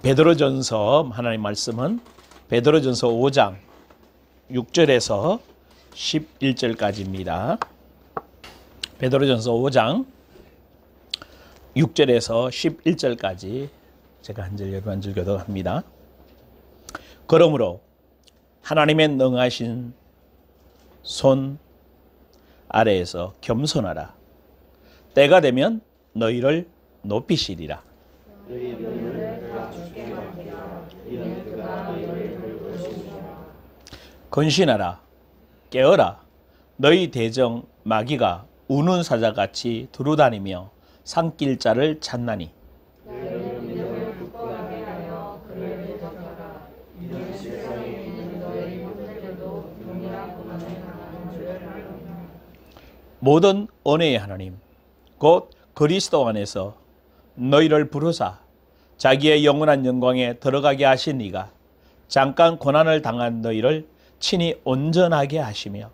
베드로전서 하나님 말씀은 베드로전서 5장 6절에서 11절까지입니다. 베드로전서 5장 6절에서 11절까지 제가 한 절 여러분 한 절 교독합니다. 그러므로 하나님의 능하신 손 아래에서 겸손하라. 때가 되면 너희를 높이시리라. 건신하라. 깨어라. 너희 대적 마귀가 우는 사자같이 두루다니며 삼킬 자를 찾나니. 모든 은혜의 하나님 곧 그리스도 안에서 너희를 부르사 자기의 영원한 영광에 들어가게 하신 이가 잠깐 고난을 당한 너희를 친히 온전하게 하시며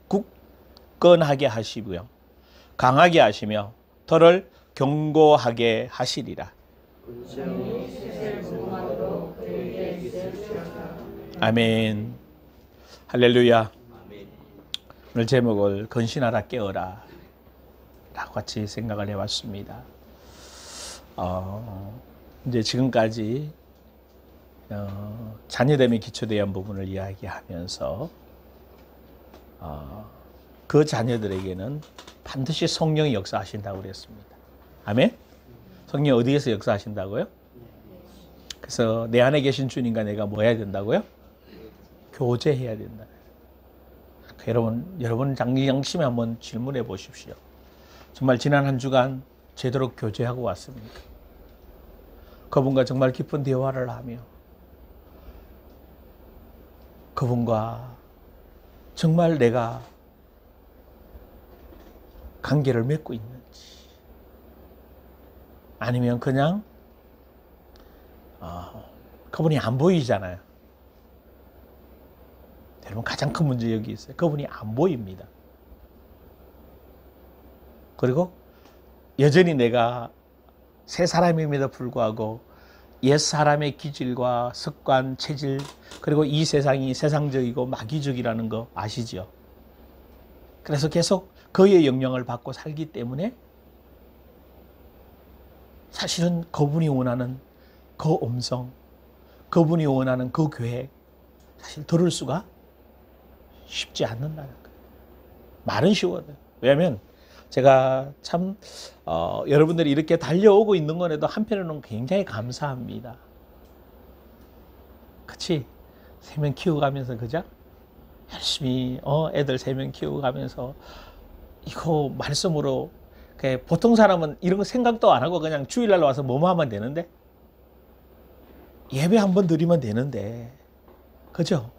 굳건하게 하시고요 강하게 하시며 더를 견고하게 하시리라. 아멘. 할렐루야. 오늘 제목을 건신하라 깨어라 라고 같이 생각을 해봤습니다. 이제 지금까지 자녀됨에 기초대한 부분을 이야기하면서 그 자녀들에게는 반드시 성령이 역사하신다고 그랬습니다. 아멘? 성령이 어디에서 역사하신다고요? 그래서 내 안에 계신 주님과 내가 뭐 해야 된다고요? 교제해야 된다. 여러분 양심에 한번 질문해 보십시오. 정말 지난 한 주간 제대로 교제하고 왔습니까? 그분과 정말 깊은 대화를 하며 그분과 정말 내가 관계를 맺고 있는지 아니면 그냥 그분이 안 보이잖아요. 여러분 가장 큰 문제 여기 있어요. 그분이 안 보입니다. 그리고 여전히 내가 새 사람임에도 불구하고 옛 사람의 기질과 습관, 체질 그리고 이 세상이 세상적이고 마귀적이라는 거 아시죠? 그래서 계속 그의 영향을 받고 살기 때문에 사실은 그분이 원하는 그 음성, 그분이 원하는 그 계획 사실 들을 수가 쉽지 않는다는 거예요. 말은 쉬워요. 왜냐하면 제가 참 여러분들이 이렇게 달려오고 있는 거에도 한편으로는 굉장히 감사합니다. 그치? 3명 키워가면서 그죠? 열심히 애들 3명 키워가면서 이거 말씀으로 보통 사람은 이런 거 생각도 안 하고 그냥 주일날 와서 뭐뭐 하면 되는데 예배 한번 드리면 되는데 그죠?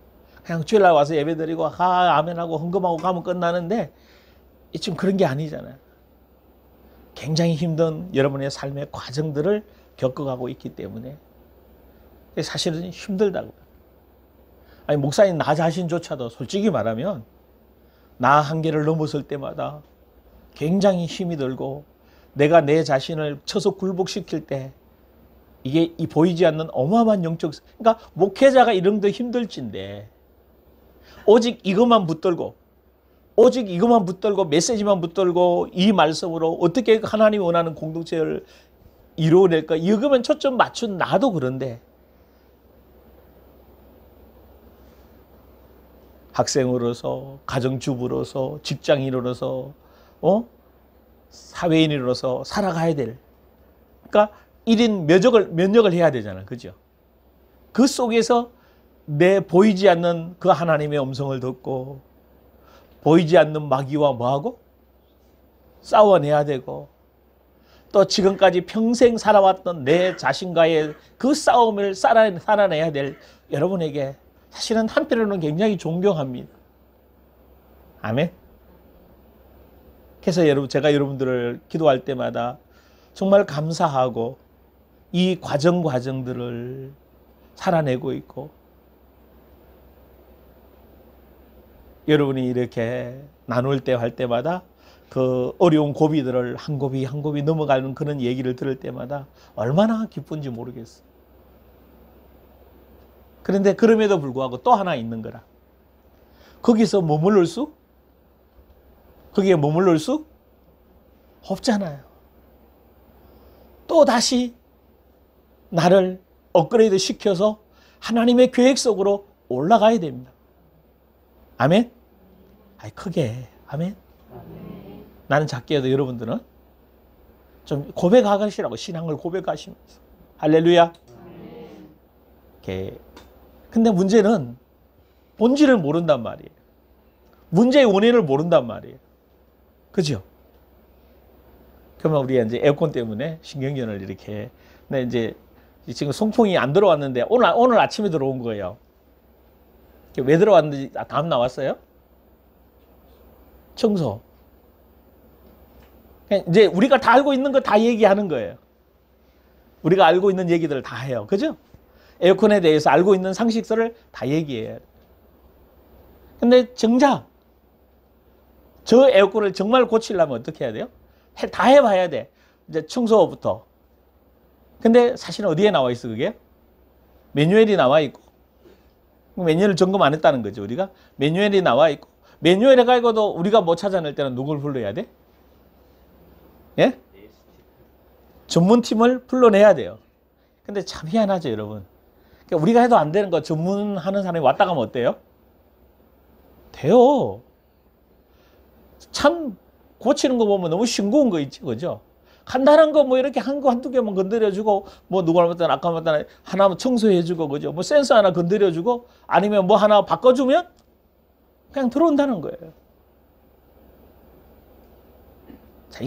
그냥 주일날 와서 예배 드리고 아멘하고 헌금하고 가면 끝나는데 지금 그런 게 아니잖아요. 굉장히 힘든 여러분의 삶의 과정들을 겪어가고 있기 때문에 사실은 힘들다고요. 아니 목사님 나 자신조차도 솔직히 말하면 나 한계를 넘었을 때마다 굉장히 힘이 들고 내가 내 자신을 쳐서 굴복시킬 때 이게 보이지 않는 어마어마한 영적 그러니까 목회자가 이런 더 힘들진데 오직 이것만 붙들고 메시지만 붙들고 이 말씀으로 어떻게 하나님이 원하는 공동체를 이루어낼까 이거면 초점 맞춘 나도 그런데 학생으로서 가정주부로서 직장인으로서 사회인으로서 살아가야 될 그러니까 1인 면역을 해야 되잖아. 그죠? 그 속에서 내 보이지 않는 그 하나님의 음성을 듣고 보이지 않는 마귀와 뭐하고? 싸워내야 되고 또 지금까지 평생 살아왔던 내 자신과의 그 싸움을 살아내야 될 여러분에게 사실은 한편으로는 굉장히 존경합니다. 아멘? 그래서 제가 여러분들을 기도할 때마다 정말 감사하고 이 과정들을 살아내고 있고 여러분이 이렇게 나눌 때 할 때마다 그 어려운 고비들을 한 고비 한 고비 넘어가는 그런 얘기를 들을 때마다 얼마나 기쁜지 모르겠어요. 그런데 그럼에도 불구하고 또 하나 있는 거라. 거기서 거기에 머물러 수 없잖아요. 또 다시 나를 업그레이드 시켜서 하나님의 계획 속으로 올라가야 됩니다. 아멘? 크게. 아멘? 나는 작게 해도 여러분들은 좀 고백하시라고, 신앙을 고백하시면서. 할렐루야. 근데 문제는 본질을 모른단 말이에요. 문제의 원인을 모른단 말이에요. 그죠? 그러면 우리가 이제 에어컨 때문에 신경전을 이렇게. 근데 이제 지금 송풍이 안 들어왔는데 오늘 아침에 들어온 거예요. 왜 들어왔는지 답 나왔어요? 청소. 이제 우리가 다 알고 있는 거 다 얘기하는 거예요. 우리가 알고 있는 얘기들을 다 해요. 그죠? 에어컨에 대해서 알고 있는 상식들을 다 얘기해요. 근데 정작 저 에어컨을 정말 고치려면 어떻게 해야 돼요? 다 해봐야 돼. 이제 청소부터. 근데 사실은 어디에 나와 있어, 그게? 매뉴얼이 나와 있고. 매뉴얼을 점검 안 했다는 거죠, 우리가. 매뉴얼이 나와 있고. 매뉴얼에 가지고도 우리가 못 찾아낼 때는 누굴 불러야 돼? 예? 전문팀을 불러내야 돼요. 근데 참 희한하죠, 여러분. 그러니까 우리가 해도 안 되는 거 전문하는 사람이 왔다 가면 어때요? 돼요. 참 고치는 거 보면 너무 싱거운 거 있지, 그죠? 간단한 거 뭐 이렇게 한 거 한두 개만 건드려주고, 뭐 누가 말했던 아까 말했던 하나만 청소해주고, 그죠? 뭐 센서 하나 건드려주고, 아니면 뭐 하나 바꿔주면 그냥 들어온다는 거예요. 자,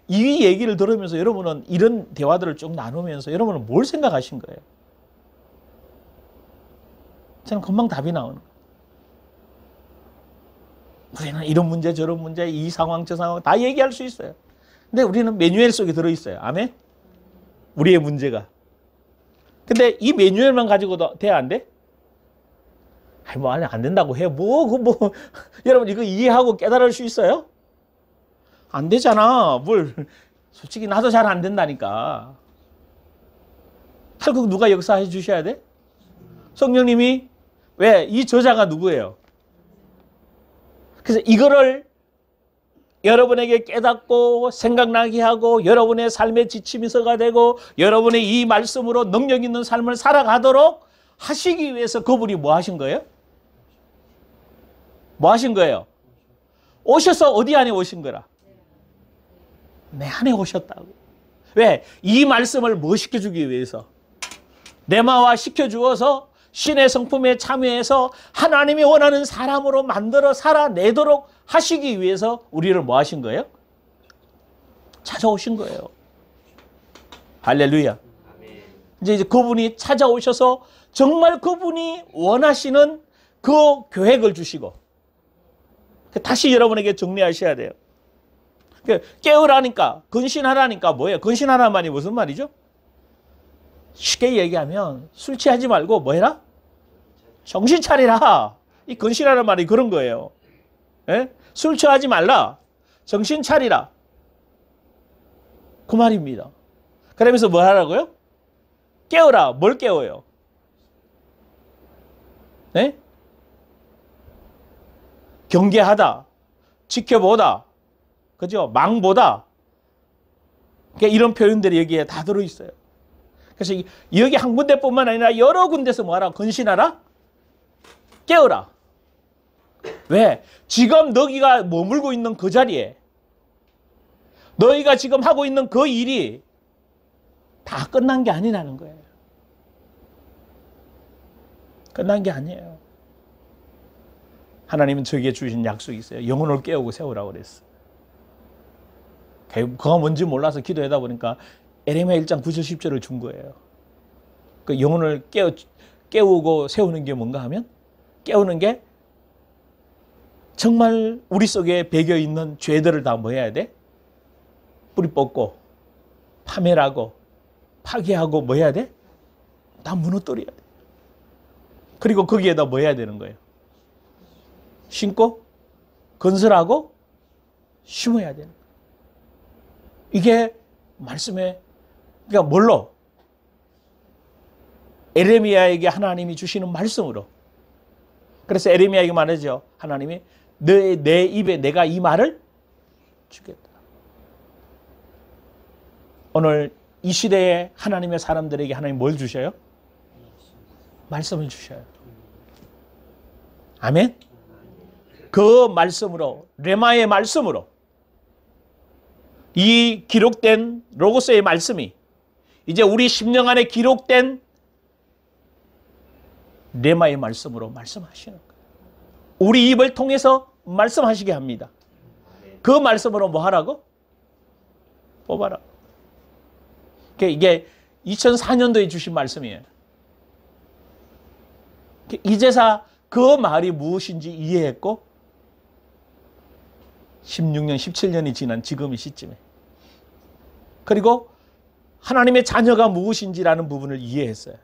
이 얘기를 들으면서 여러분은 이런 대화들을 쭉 나누면서 여러분은 뭘 생각하신 거예요? 저는 금방 답이 나오는 거예요. 우리는 이런 문제, 저런 문제, 이 상황, 저 상황 다 얘기할 수 있어요. 근데 우리는 매뉴얼 속에 들어있어요. 아멘? 우리의 문제가. 근데 이 매뉴얼만 가지고도 돼, 안 돼? 안 된다고 해. 여러분 이거 이해하고 깨달을 수 있어요? 안 되잖아. 솔직히 나도 잘 안 된다니까. 결국 누가 역사해 주셔야 돼? 성령님이. 왜? 이 저자가 누구예요? 그래서 이거를 여러분에게 깨닫고 생각나게 하고 여러분의 삶의 지침이서가 되고 여러분의 이 말씀으로 능력 있는 삶을 살아가도록 하시기 위해서 그분이 뭐 하신 거예요? 뭐 하신 거예요? 오셔서 어디 안에 오신 거라? 내 안에 오셨다고. 왜? 이 말씀을 뭐 시켜주기 위해서? 내마와 시켜주어서 신의 성품에 참여해서 하나님이 원하는 사람으로 만들어 살아내도록 하시기 위해서 우리를 뭐 하신 거예요? 찾아오신 거예요. 할렐루야. 이제 그분이 찾아오셔서 정말 그분이 원하시는 그 계획을 주시고 다시 여러분에게 정리하셔야 돼요. 깨우라니까, 근신하라니까 뭐예요? 근신하라는 말이 무슨 말이죠? 쉽게 얘기하면 술 취하지 말고 뭐 해라? 정신 차리라. 이 근신하라는 말이 그런 거예요. 예? 술 취하지 말라. 정신 차리라. 그 말입니다. 그러면서 뭐 하라고요? 깨우라. 뭘 깨워요? 네? 경계하다. 지켜보다. 그죠? 망보다. 그러니까 이런 표현들이 여기에 다 들어있어요. 그래서 여기 한 군데뿐만 아니라 여러 군데서 뭐하라? 근신하라? 깨어라. 왜? 지금 너희가 머물고 있는 그 자리에 너희가 지금 하고 있는 그 일이 다 끝난 게 아니라는 거예요. 끝난 게 아니에요. 하나님은 저에게 주신 약속이 있어요. 영혼을 깨우고 세우라고 그랬어요. 그가 뭔지 몰라서 기도하다 보니까 에레미야 1장 9절 10절을 준 거예요. 그 영혼을 깨우고 세우는 게 뭔가 하면 깨우는 게 정말 우리 속에 배겨 있는 죄들을 다 뭐 해야 돼? 뿌리 뽑고 파멸하고 파괴하고 뭐 해야 돼? 다 무너뜨려야 돼. 그리고 거기에다 뭐 해야 되는 거예요? 심고 건설하고 심어야 되는 거예요. 이게 말씀에 그러니까 뭘로? 에레미야에게 하나님이 주시는 말씀으로. 그래서 에레미야에게 말하죠. 하나님이 내 입에 내가 이 말을 주겠다. 오늘 이 시대에 하나님의 사람들에게 하나님 뭘 주셔요? 말씀을 주셔요. 아멘? 그 말씀으로, 레마의 말씀으로 이 기록된 로고스의 말씀이 이제 우리 심령 안에 기록된 레마의 말씀으로 말씀하시는 거예요. 우리 입을 통해서 말씀하시게 합니다. 그 말씀으로 뭐 하라고? 뽑아라. 이게 2004년도에 주신 말씀이에요. 이제사 그 말이 무엇인지 이해했고 16년, 17년이 지난 지금 이 시점에 그리고 하나님의 자녀가 무엇인지라는 부분을 이해했어요.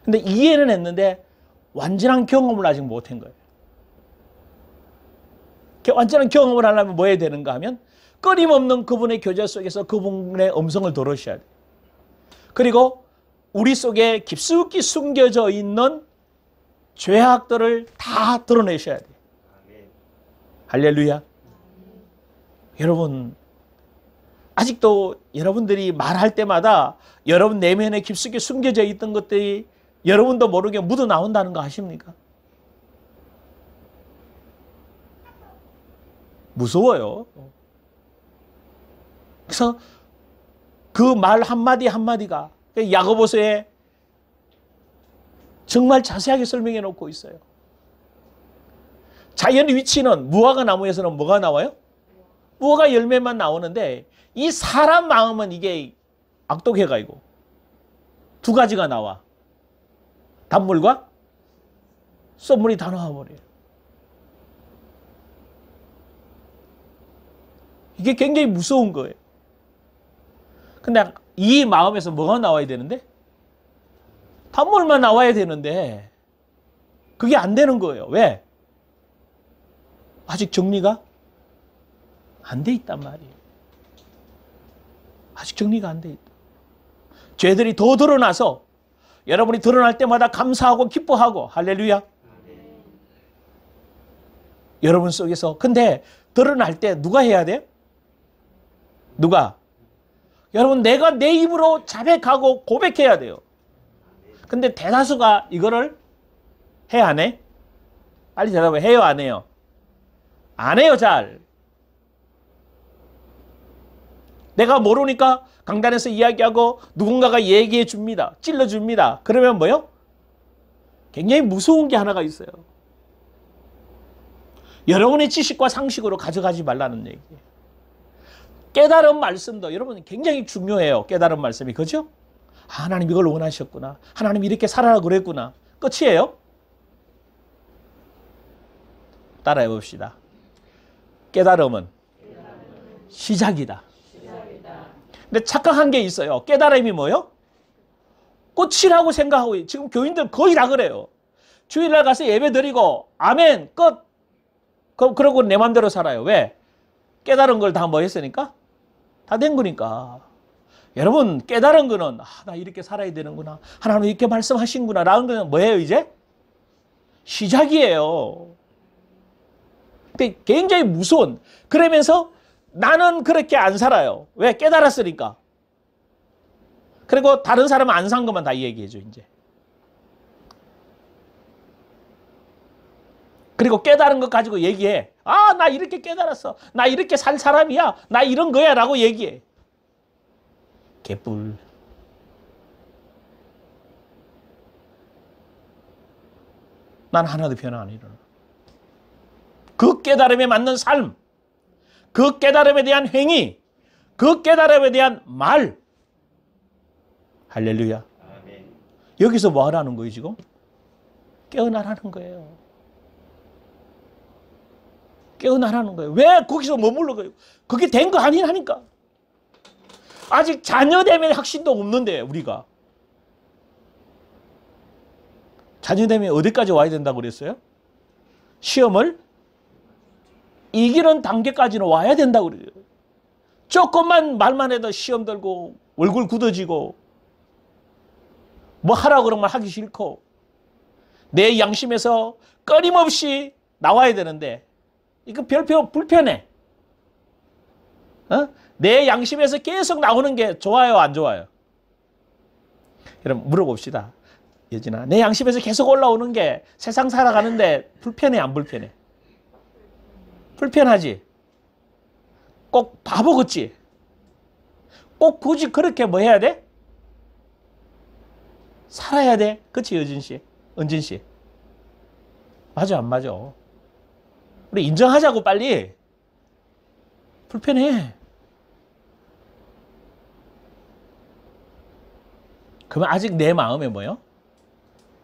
근데 이해는 했는데 완전한 경험을 아직 못한 거예요. 완전한 경험을 하려면 뭐 해야 되는가 하면 끊임없는 그분의 교제 속에서 그분의 음성을 들으셔야 돼요. 그리고 우리 속에 깊숙이 숨겨져 있는 죄악들을 다 드러내셔야 돼요. 할렐루야. 여러분, 아직도 여러분들이 말할 때마다 여러분 내면에 깊숙이 숨겨져 있던 것들이 여러분도 모르게 묻어 나온다는 거 아십니까? 무서워요. 그래서 그 말 한마디 한마디가 야고보서에 정말 자세하게 설명해 놓고 있어요. 자연의 위치는 무화과 나무에서는 뭐가 나와요? 무화과 열매만 나오는데 이 사람 마음은 이게 악독해가지고 두 가지가 나와. 단물과 썬물이 다 나와버려요. 이게 굉장히 무서운 거예요. 근데 이 마음에서 뭐가 나와야 되는데? 단물만 나와야 되는데 그게 안 되는 거예요. 왜? 아직 정리가 안 돼 있단 말이에요. 아직 정리가 안 돼 있다. 죄들이 더 드러나서 여러분이 드러날 때마다 감사하고 기뻐하고 할렐루야. 여러분 속에서 근데 드러날 때 누가 해야 돼? 누가? 여러분 내가 내 입으로 자백하고 고백해야 돼요. 근데 대다수가 이거를 해 안 해? 빨리 대답해. 해요 안 해요? 안 해요 잘. 내가 모르니까 강단에서 이야기하고 누군가가 얘기해 줍니다. 찔러 줍니다. 그러면 뭐요? 굉장히 무서운 게 하나가 있어요. 여러분의 지식과 상식으로 가져가지 말라는 얘기예요. 깨달은 말씀도 여러분 굉장히 중요해요. 깨달은 말씀이. 그죠? 하나님 이걸 원하셨구나. 하나님 이렇게 살아라 그랬구나. 끝이에요? 따라해 봅시다. 깨달음은 시작이다. 근데 착각한 게 있어요. 깨달음이 뭐요? 끝이라고 생각하고 지금 교인들 거의 다 그래요. 주일날 가서 예배 드리고 아멘 끝. 그러고 내 맘대로 살아요. 왜? 깨달은 걸 다 뭐 했으니까? 다 된 거니까. 여러분 깨달은 거는 나 이렇게 살아야 되는구나. 하나님 이렇게 말씀하신구나. 라는 거는 뭐예요 이제? 시작이에요. 근데 굉장히 무서운. 그러면서 나는 그렇게 안 살아요. 왜? 깨달았으니까. 그리고 다른 사람은 안 산 것만 다 얘기해줘 이제. 그리고 깨달은 것 가지고 얘기해. 나 이렇게 깨달았어. 나 이렇게 살 사람이야. 나 이런 거야 라고 얘기해. 개뿔. 난 하나도 변화 안 일어나. 그 깨달음에 맞는 삶, 그 깨달음에 대한 행위, 그 깨달음에 대한 말. 할렐루야. 아멘. 여기서 뭐 하라는 거예요 지금? 깨어나라는 거예요. 깨어나라는 거예요. 왜 거기서 머물러 가요? 그게 된 거 아니라니까. 아직 자녀됨의 확신도 없는데 우리가. 자녀됨이 어디까지 와야 된다고 그랬어요? 시험을 이기는 단계까지는 와야 된다고 그래요. 조금만 말만 해도 시험 들고 얼굴 굳어지고 뭐 하라고 그러면 하기 싫고 내 양심에서 끊임없이 나와야 되는데 이거 별표 불편해. 내 양심에서 계속 나오는 게 좋아요, 안 좋아요? 여러분 물어봅시다. 여진아, 내 양심에서 계속 올라오는 게 세상 살아가는데 불편해, 안 불편해? 불편하지? 꼭 바보 같지? 꼭 굳이 그렇게 뭐 해야 돼? 살아야 돼? 그치, 여진 씨? 은진 씨? 맞아, 안 맞아? 우리 인정하자고, 빨리. 불편해. 그러면 아직 내 마음에 뭐요?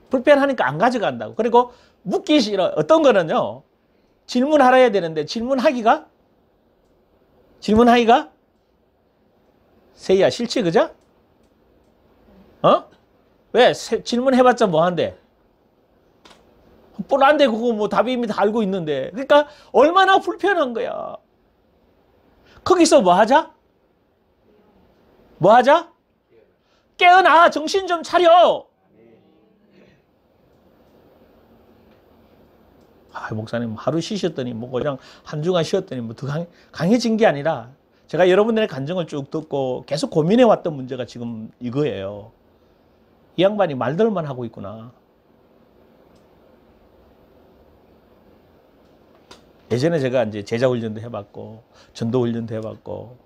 불편하니까 안 가져간다고. 그리고 묻기 싫어. 어떤 거는요, 질문하라 되는데, 질문하기가? 세희야, 싫지, 그죠? 왜? 질문해봤자 뭐 한대? 뻔한데 그거 뭐 답이 이미 다 알고 있는데. 그러니까 얼마나 불편한 거야. 거기서 뭐 하자? 뭐 하자? 깨어나. 정신 좀 차려. 목사님 하루 쉬셨더니 뭐 그냥 한 주간 쉬었더니 뭐 더 강해진 게 아니라 제가 여러분들의 간증을 쭉 듣고 계속 고민해왔던 문제가 지금 이거예요. 이 양반이 말들만 하고 있구나. 예전에 제가 이제 제자 훈련도 해봤고, 전도 훈련도 해봤고,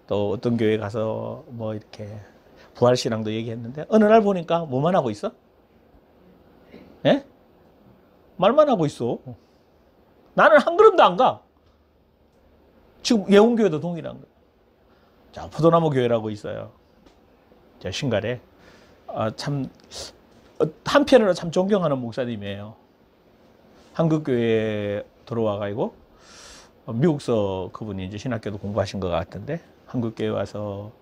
또 어떤 교회 가서 뭐 이렇게 부활신앙도 얘기했는데, 어느 날 보니까 뭐만 하고 있어? 예? 말만 하고 있어. 나는 한 걸음도 안 가. 지금 예원교회도 동일한 거야. 자, 포도나무 교회라고 있어요. 저 신갈에. 참, 한편으로 참 존경하는 목사님이에요. 한국교회에 들어와가지고, 미국서 그분이 이제 신학교도 공부하신 것 같은데, 한국교회 와서,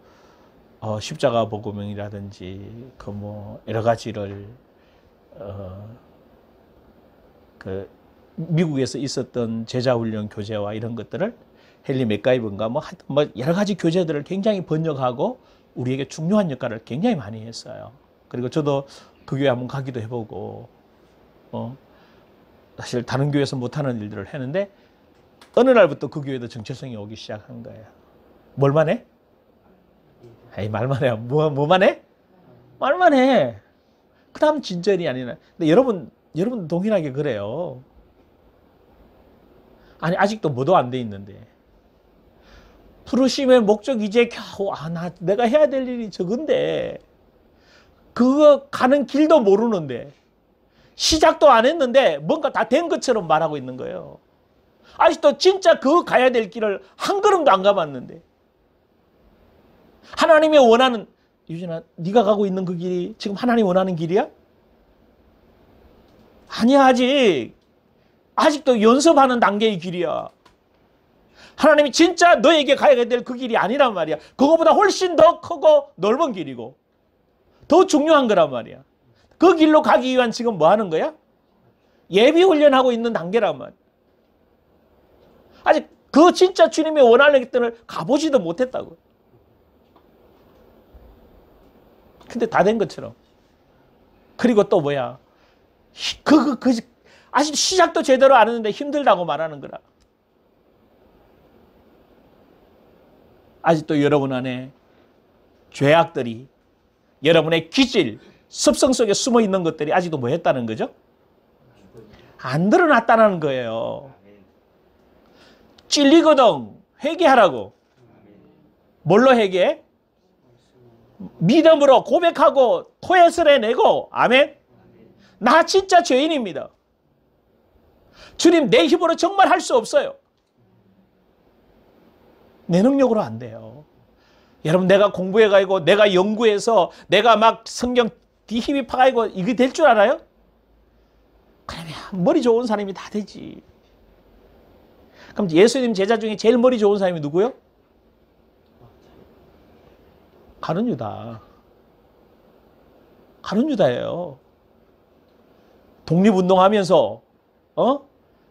십자가 복음이라든지, 그 뭐, 여러 가지를, 그, 미국에서 있었던 제자훈련 교재와 이런 것들을 헨리 맥가이버인가 뭐 여러 가지 교재들을 굉장히 번역하고 우리에게 중요한 역할을 굉장히 많이 했어요. 그리고 저도 그 교회 한번 가기도 해보고, 사실 다른 교회에서 못하는 일들을 했는데 어느 날부터 그 교회도 정체성이 오기 시작한 거예요. 뭘만 해? 에이, 말만 해. 뭐만 해? 말만 해. 그 다음 진전이 아니라. 근데 여러분 동일하게 그래요. 아니, 아직도 뭐도 안 돼 있는데. 부르심의 목적 이제 겨우, 내가 해야 될 일이 적은데, 그거 가는 길도 모르는데, 시작도 안 했는데, 뭔가 다 된 것처럼 말하고 있는 거예요. 아직도 진짜 그 가야 될 길을 한 걸음도 안 가봤는데, 하나님이 원하는, 유진아, 네가 가고 있는 그 길이 지금 하나님 원하는 길이야? 아니야, 아직도 연습하는 단계의 길이야. 하나님이 진짜 너에게 가야 될 그 길이 아니란 말이야. 그거보다 훨씬 더 크고 넓은 길이고 더 중요한 거란 말이야. 그 길로 가기 위한 지금 뭐 하는 거야? 예비 훈련하고 있는 단계란 말이야. 아직 그 진짜 주님이 원하는 것들을 가보지도 못했다고. 근데 다 된 것처럼. 그리고 또 뭐야? 아직 시작도 제대로 안 했는데 힘들다고 말하는 거라. 아직도 여러분 안에 죄악들이, 여러분의 기질, 습성 속에 숨어 있는 것들이 아직도 뭐 했다는 거죠? 안 드러났다는 거예요. 찔리거든. 회개하라고. 뭘로 회개해? 믿음으로 고백하고 토해서 내고. 아멘. 나 진짜 죄인입니다. 주님, 내 힘으로 정말 할 수 없어요. 내 능력으로 안 돼요. 여러분, 내가 공부해가지고 내가 연구해서 내가 막 성경 뒤힙입해가지고 이게 될 줄 알아요? 그러면 머리 좋은 사람이 다 되지. 그럼 예수님 제자 중에 제일 머리 좋은 사람이 누구요? 가룟 유다. 가룟 유다예요. 독립운동하면서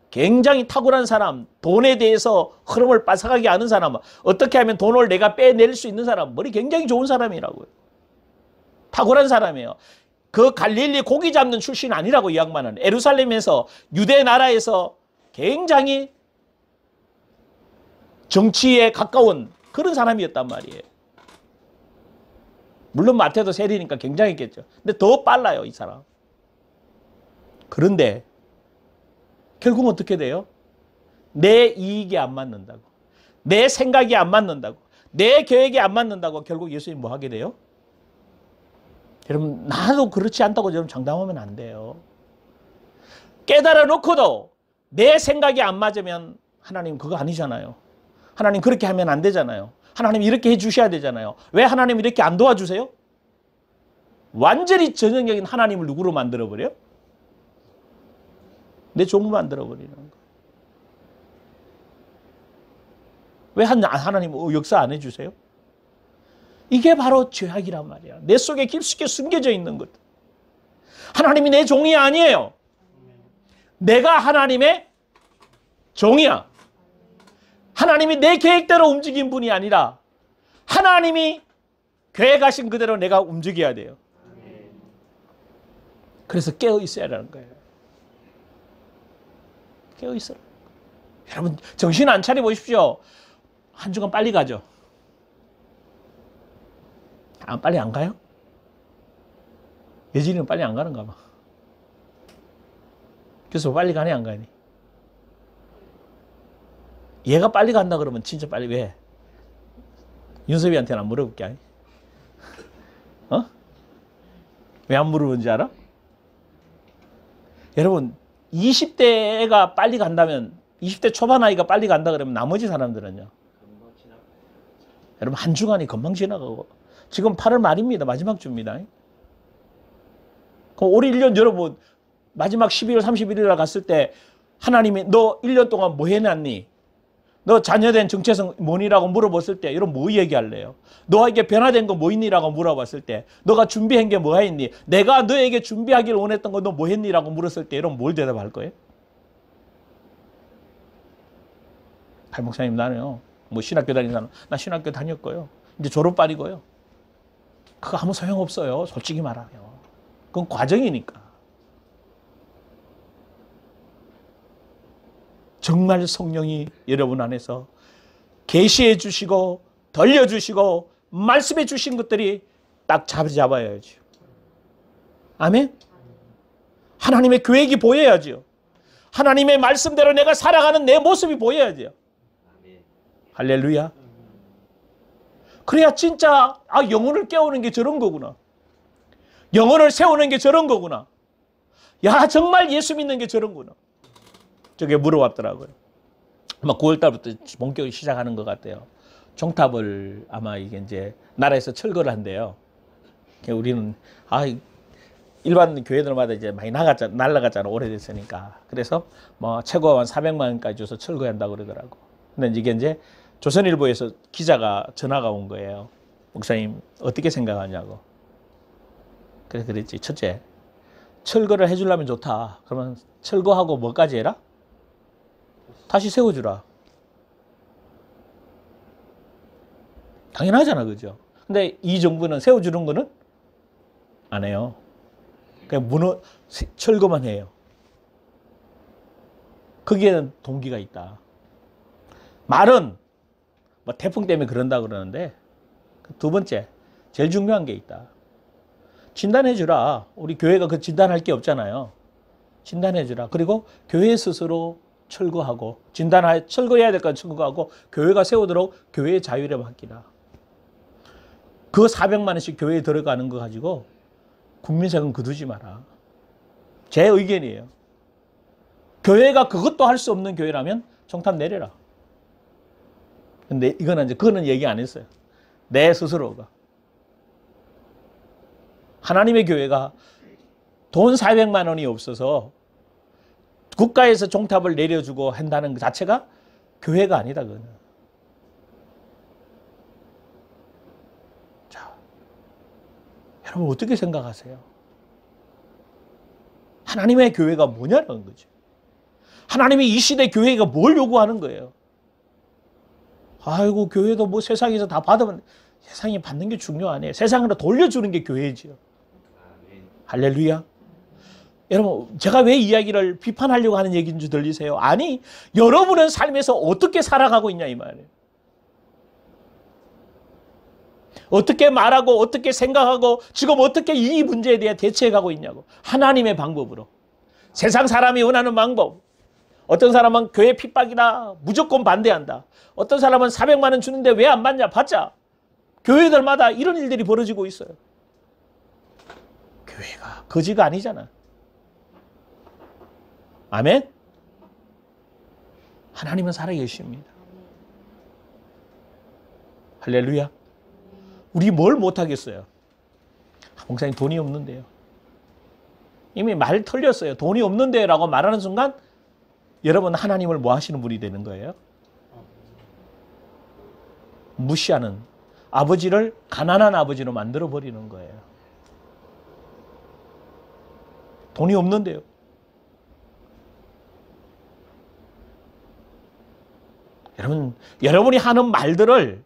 굉장히 탁월한 사람, 돈에 대해서 흐름을 빠삭하게 아는 사람, 어떻게 하면 돈을 내가 빼낼 수 있는 사람, 머리 굉장히 좋은 사람이라고요. 탁월한 사람이에요. 그 갈릴리 고기 잡는 출신 아니라고 이 양반은. 예루살렘에서 유대 나라에서 굉장히 정치에 가까운 그런 사람이었단 말이에요. 물론 마태도 세리니까 굉장했겠죠. 근데 더 빨라요, 이 사람. 그런데 결국 어떻게 돼요? 내 이익이 안 맞는다고, 내 생각이 안 맞는다고, 내 계획이 안 맞는다고 결국 예수님 뭐 하게 돼요? 여러분, 나도 그렇지 않다고 여러분 장담하면 안 돼요. 깨달아 놓고도 내 생각이 안 맞으면 하나님 그거 아니잖아요. 하나님 그렇게 하면 안 되잖아요. 하나님 이렇게 해 주셔야 되잖아요. 왜 하나님 이렇게 안 도와주세요? 완전히 전형적인 하나님을 누구로 만들어버려요? 내 종으로 만들어버리는 거. 왜 하나님 역사 안 해주세요? 이게 바로 죄악이란 말이야. 내 속에 깊숙이 숨겨져 있는 것. 하나님이 내 종이 아니에요. 내가 하나님의 종이야. 하나님이 내 계획대로 움직인 분이 아니라 하나님이 계획하신 그대로 내가 움직여야 돼요. 그래서 깨어 있어야 하는 거예요. 깨어 있어라. 여러분 정신 안 차려 보십시오. 한 주간 빨리 가죠. 빨리 안 가요? 예진이는 빨리 안 가는가 봐. 그래서 빨리 가니 안 가니? 얘가 빨리 간다 그러면 진짜 빨리 왜? 윤섭이한테는 안 물어볼게. 아니? 어? 왜 안 물어보는지 알아? 여러분 20대 애가 빨리 간다면 20대 초반 아이가 빨리 간다 그러면 나머지 사람들은요? 여러분 한 주간이 금방 지나가고 지금 8월 말입니다. 마지막 주입니다. 그럼 올해 1년 여러분 마지막 12월 31일 날 갔을 때 하나님이 너 1년 동안 뭐 해놨니? 너 자녀된 정체성 뭐니라고 물어봤을 때 여러분 뭐 얘기할래요? 너에게 변화된 거 뭐 있니라고 물어봤을 때 너가 준비한 게 뭐가 있니? 내가 너에게 준비하기를 원했던 거 너 뭐 했니라고 물었을 때 여러분 뭘 대답할 거예요? 할 목사님 나는요 뭐 신학교 다니는 사람 나 신학교 다녔고요. 이제 졸업반이고요. 그거 아무 소용없어요. 솔직히 말하면. 그건 과정이니까. 정말 성령이 여러분 안에서 계시해 주시고 들려주시고 말씀해 주신 것들이 딱 잡아야죠. 아멘? 하나님의 계획이 보여야죠. 하나님의 말씀대로 내가 살아가는 내 모습이 보여야죠. 할렐루야. 그래야 진짜 영혼을 깨우는 게 저런 거구나. 영혼을 세우는 게 저런 거구나. 야 정말 예수 믿는 게 저런구나. 저게 물어봤더라고요. 아마 9월달부터 본격적으로 시작하는 것 같아요. 종탑을 아마 이게 이제 나라에서 철거를 한대요. 우리는 일반 교회들마다 이제 많이 날라갔잖아. 오래됐으니까. 그래서 뭐 최고 한 400만 원까지 줘서 철거한다고 그러더라고. 근데 이게 이제 조선일보에서 기자가 전화가 온 거예요. 목사님 어떻게 생각하냐고. 그래서 그랬지. 첫째, 철거를 해주려면 좋다. 그러면 철거하고 뭐까지 해라? 다시 세워주라. 당연하잖아, 그죠? 근데 이 정부는 세워주는 거는 안 해요. 그냥 철거만 해요. 거기에는 동기가 있다. 말은 뭐 태풍 때문에 그런다 그러는데 두 번째, 제일 중요한 게 있다. 진단해주라. 우리 교회가 그 진단할 게 없잖아요. 진단해주라. 그리고 교회 스스로 철거하고 철거해야 될 건 철거하고 교회가 세우도록 교회의 자율에 맡기라. 그 400만 원씩 교회에 들어가는 거 가지고 국민세금 거두지 마라. 제 의견이에요. 교회가 그것도 할 수 없는 교회라면 종탑 내려라. 근데 그거는 얘기 안 했어요. 내 스스로가. 하나님의 교회가 돈 400만 원이 없어서 국가에서 종탑을 내려주고 한다는 것 자체가 교회가 아니다. 그거는. 자, 여러분 어떻게 생각하세요? 하나님의 교회가 뭐냐는 거죠. 하나님이 이 시대 교회가 뭘 요구하는 거예요? 아이고 교회도 뭐 세상에서 다 받으면 세상이 받는 게 중요 아니에요. 세상으로 돌려주는 게 교회지요. 할렐루야. 여러분, 제가 왜 이야기를 비판하려고 하는 얘기인 줄 들리세요? 아니, 여러분은 삶에서 어떻게 살아가고 있냐 이 말이에요. 어떻게 말하고 어떻게 생각하고 지금 어떻게 이 문제에 대해 대처해가고 있냐고. 하나님의 방법으로. 세상 사람이 원하는 방법. 어떤 사람은 교회 핍박이다. 무조건 반대한다. 어떤 사람은 400만 원 주는데 왜 안 받냐? 받자. 교회들마다 이런 일들이 벌어지고 있어요. 교회가 거지가 아니잖아. 아멘? 하나님은 살아계십니다. 할렐루야. 우리 뭘 못하겠어요? 목사님 돈이 없는데요. 이미 말 털렸어요. 돈이 없는데 라고 말하는 순간 여러분 하나님을 뭐 하시는 분이 되는 거예요? 무시하는 아버지를 가난한 아버지로 만들어버리는 거예요. 돈이 없는데요. 여러분이 하는 말들을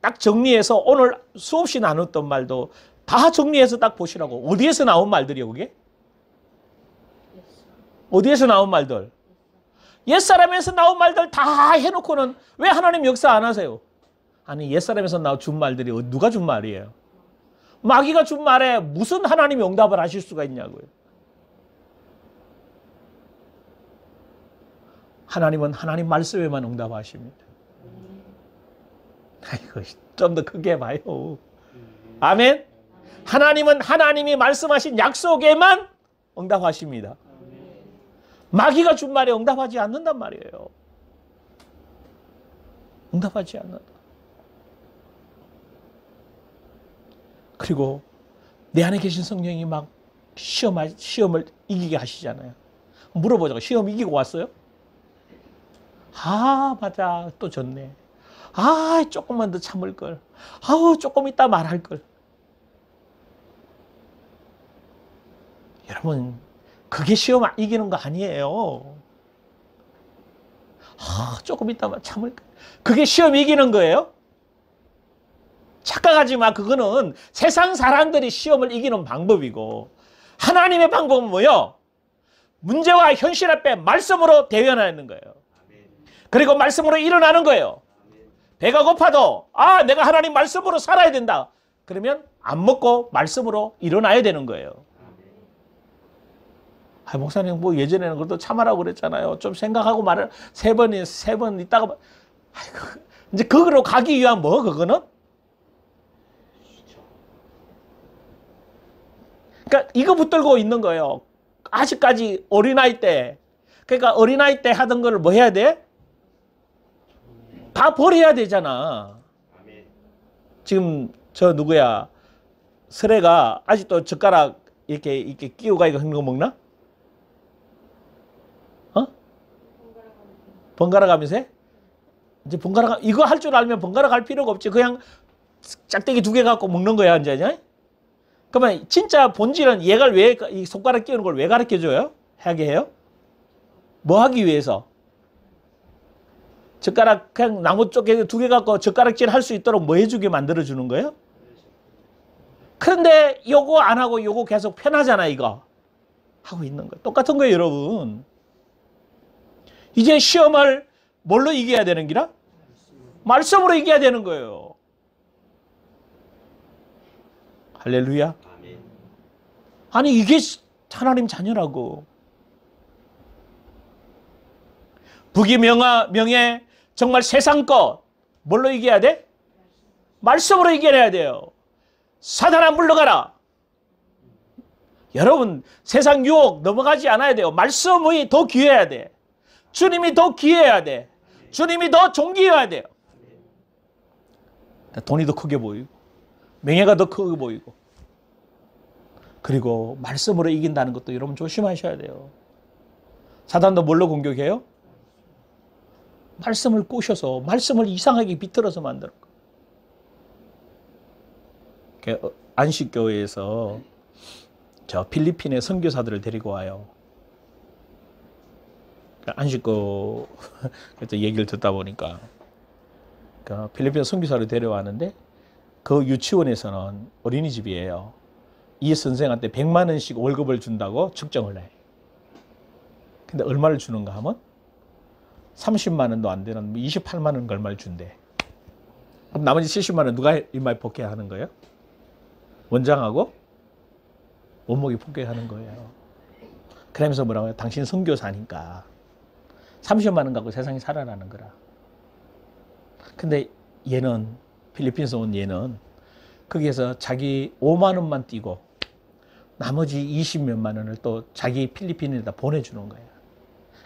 딱 정리해서 오늘 수없이 나눴던 말도 다 정리해서 딱 보시라고. 어디에서 나온 말들이요, 그게? 어디에서 나온 말들? 옛사람에서 나온 말들 다 해놓고는 왜 하나님 역사 안 하세요? 아니, 옛사람에서 준 말들이 누가 준 말이에요? 마귀가 준 말에 무슨 하나님이 응답을 하실 수가 있냐고요. 하나님은 하나님 말씀에만 응답하십니다. 아이고, 좀 더 크게 봐요. 아멘? 하나님은 하나님이 말씀하신 약속에만 응답하십니다. 마귀가 준 말에 응답하지 않는단 말이에요. 응답하지 않는다. 그리고 내 안에 계신 성령이 막 시험을 이기게 하시잖아요. 물어보자고. 시험 이기고 왔어요? 아, 맞아. 또 졌네. 아, 조금만 더 참을 걸. 아우, 조금 이따 말할 걸. 여러분, 그게 시험 이기는 거 아니에요. 아, 조금 이따 참을 걸. 그게 시험 이기는 거예요? 착각하지 마. 그거는 세상 사람들이 시험을 이기는 방법이고 하나님의 방법은 뭐예요? 문제와 현실 앞에 말씀으로 대변하는 거예요. 그리고 말씀으로 일어나는 거예요. 배가 고파도 내가 하나님 말씀으로 살아야 된다. 그러면 안 먹고 말씀으로 일어나야 되는 거예요. 목사님 뭐 예전에는 그래도 참으라고 그랬잖아요. 좀 생각하고 말을 세 번 있다가 이제 거기로 가기 위한 뭐 그거는? 그러니까 이거 붙들고 있는 거예요. 아직까지 어린아이 때. 그러니까 어린아이 때 하던 걸 뭐 해야 돼? 다 버려야 되잖아. 지금 저 누구야? 설애가 아직도 젓가락 이렇게 끼고 가니까 흔거 먹나? 번갈아 가면서 해? 이제 이거 할 줄 알면 번갈아 갈 필요가 없지. 그냥 짝대기 2개 갖고 먹는 거야, 이제. 그러면 진짜 본질은 얘가 왜 이 손가락 끼우는 걸 왜 가르쳐 줘요? 하게 해요? 뭐 하기 위해서? 젓가락 그냥 나무 쪽에 2개 갖고 젓가락질 할 수 있도록 뭐 해주게 만들어 주는 거예요? 그런데 요거 안 하고 요거 계속 편하잖아, 이거. 하고 있는 거예요. 똑같은 거예요, 여러분. 이제 시험을 뭘로 이겨야 되는 기라? 말씀으로 이겨야 되는 거예요. 할렐루야. 아니, 이게 하나님 자녀라고. 부귀 명예 정말 세상 것 뭘로 이겨야 돼? 말씀으로 이겨내야 돼요. 사단아 물러가라. 여러분, 세상 유혹 넘어가지 않아야 돼요. 말씀이 더 귀해야 돼. 주님이 더 귀해야 돼. 주님이 더 존귀해야 돼요. 돈이 더 크게 보이고 명예가 더 크게 보이고 그리고 말씀으로 이긴다는 것도 여러분 조심하셔야 돼요. 사단도 뭘로 공격해요? 말씀을 꼬셔서 말씀을 이상하게 비틀어서 만드는 거예요. 안식교회에서 저 필리핀의 선교사들을 데리고 와요. 안식교 얘기를 듣다 보니까 필리핀 선교사를 데려왔는데 그 유치원에서는 어린이집이에요. 이 선생한테 100만 원씩 월급을 준다고 측정을 해. 근데 얼마를 주는가 하면 30만 원도 안 되는 28만 원 얼마를 준대. 그럼 나머지 70만 원 누가 이마에 복귀하는 거예요? 원장하고 원목이 복귀하는 거예요. 그러면서 뭐라고 해요? 당신 선교사니까 30만 원 갖고 세상에 살아라는 거라. 근데 얘는 필리핀에서 온 얘는 거기에서 자기 5만 원만 띄고 나머지 20몇만 원을 또 자기 필리핀에다 보내주는 거예요.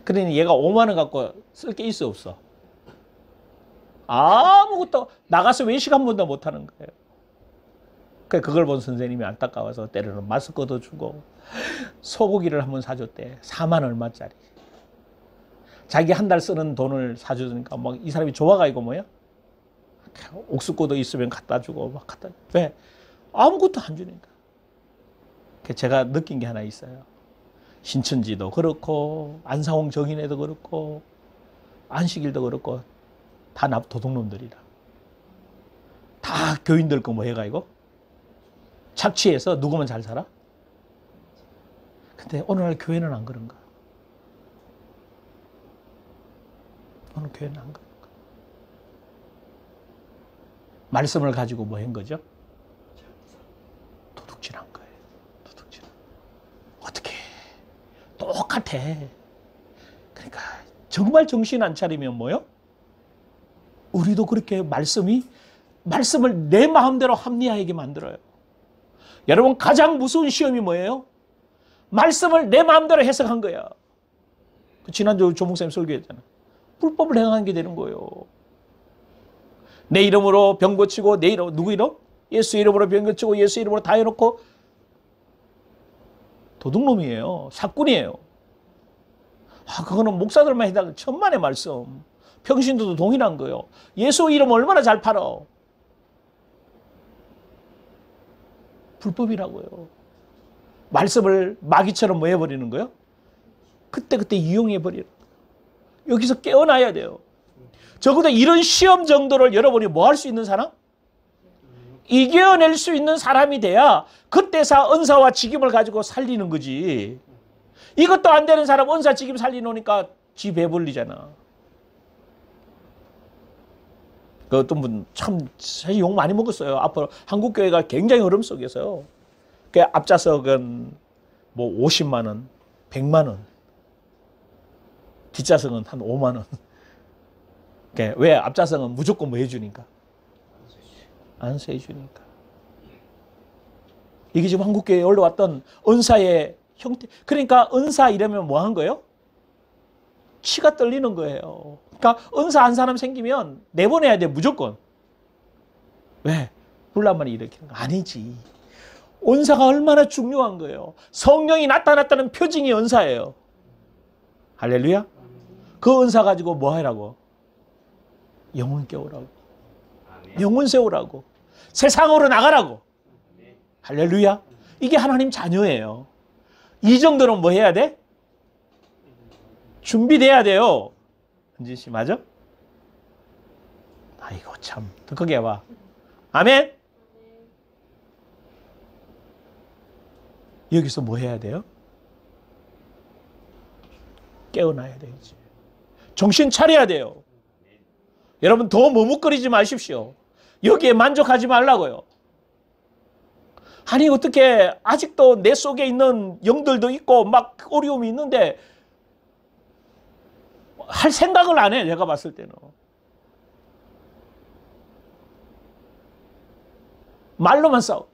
그러니 얘가 5만 원 갖고 쓸 게 있어 없어? 아무것도 나가서 외식 한 번도 못 하는 거예요. 그걸 본 선생님이 안타까워서 때로는 마스크도 주고 소고기를 한 번 사줬대. 4만 얼마짜리. 자기 한 달 쓰는 돈을 사주니까 막 이 사람이 좋아가지고 뭐야? 옥수고도 있으면 갖다 주고 막 갖다. 왜? 아무것도 안 주니까. 제가 느낀 게 하나 있어요. 신천지도 그렇고 안상홍 정인회도 그렇고 안식일도 그렇고 다 도둑놈들이라. 다 교인들 거 뭐 해가지고 착취해서 누구만 잘 살아? 근데 오늘날 교회는 안 그런가? 오늘 교회는 안 그런가? 말씀을 가지고 뭐 한 거죠? 도둑질한 거예요. 도둑질. 어떻게? 똑같아. 그러니까 정말 정신 안 차리면 뭐요? 우리도 그렇게 말씀을 내 마음대로 합리화하게 만들어요. 여러분 가장 무서운 시험이 뭐예요? 말씀을 내 마음대로 해석한 거야. 지난주 조목사님 설교했잖아. 불법을 행한 게 되는 거예요. 내 이름으로 병 고치고 내 이름 누구 이름? 예수 이름으로 병 고치고 예수 이름으로 다 해놓고 도둑놈이에요. 사꾼이에요. 그거는 목사들만 해당 천만의 말씀. 평신도도 동일한 거예요. 예수 이름 얼마나 잘 팔어. 불법이라고요. 말씀을 마귀처럼 뭐 해버리는 거예요? 그때그때 이용해버리는 거예요. 여기서 깨어나야 돼요. 적어도 이런 시험 정도를 여러분이 뭐 할 수 있는 사람? 이겨낼 수 있는 사람이 돼야 그때서 은사와 직임을 가지고 살리는 거지. 이것도 안 되는 사람 은사 직임 살리놓으니까 지 배불리잖아. 그 어떤 분 참 사실 욕 많이 먹었어요. 앞으로 한국 교회가 굉장히 흐름 속에서요. 그 앞좌석은 뭐 50만 원, 100만 원, 뒷좌석은 한 5만 원. 왜 앞좌석은 무조건 뭐 해주니까? 안수해주니까. 이게 지금 한국 교회에 올라왔던 은사의 형태. 그러니까 은사 이러면 뭐 한 거예요? 치가 떨리는 거예요. 그러니까 은사 한 사람 생기면 내보내야 돼 무조건. 왜? 혼란만이 일으키는 거 아니지. 은사가 얼마나 중요한 거예요. 성령이 나타났다는 표징이 은사예요. 할렐루야. 그 은사 가지고 뭐 하라고? 영혼 깨우라고. 영혼 세우라고. 세상으로 나가라고. 할렐루야. 이게 하나님 자녀예요. 이 정도는 뭐 해야 돼? 준비돼야 돼요. 은진 씨 맞아? 아이고 참 더 크게 해봐. 아멘. 여기서 뭐 해야 돼요? 깨어나야 되지. 정신 차려야 돼요. 여러분 더 머뭇거리지 마십시오. 여기에 만족하지 말라고요. 아니 어떻게 아직도 내 속에 있는 영들도 있고 막 어려움이 있는데 할 생각을 안 해. 내가 봤을 때는. 말로만 싸워.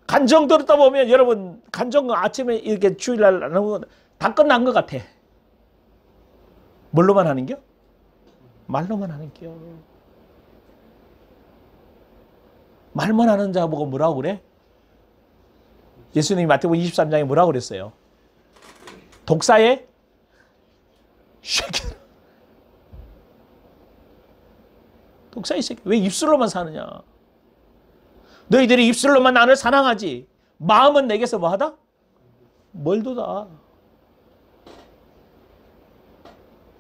간정 들었다 보면 여러분 간정 아침에 이렇게 주일날 안 하면 다 끝난 것 같아. 뭘로만 하는 겨? 말로만 하는 겨. 말만 하는 자 보고 뭐라고 그래? 예수님이 마태복음 23장에 뭐라고 그랬어요? 독사의 새끼. 독사의 새끼. 왜 입술로만 사느냐? 너희들이 입술로만 나를 사랑하지 마음은 내게서 뭐하다? 멀도다.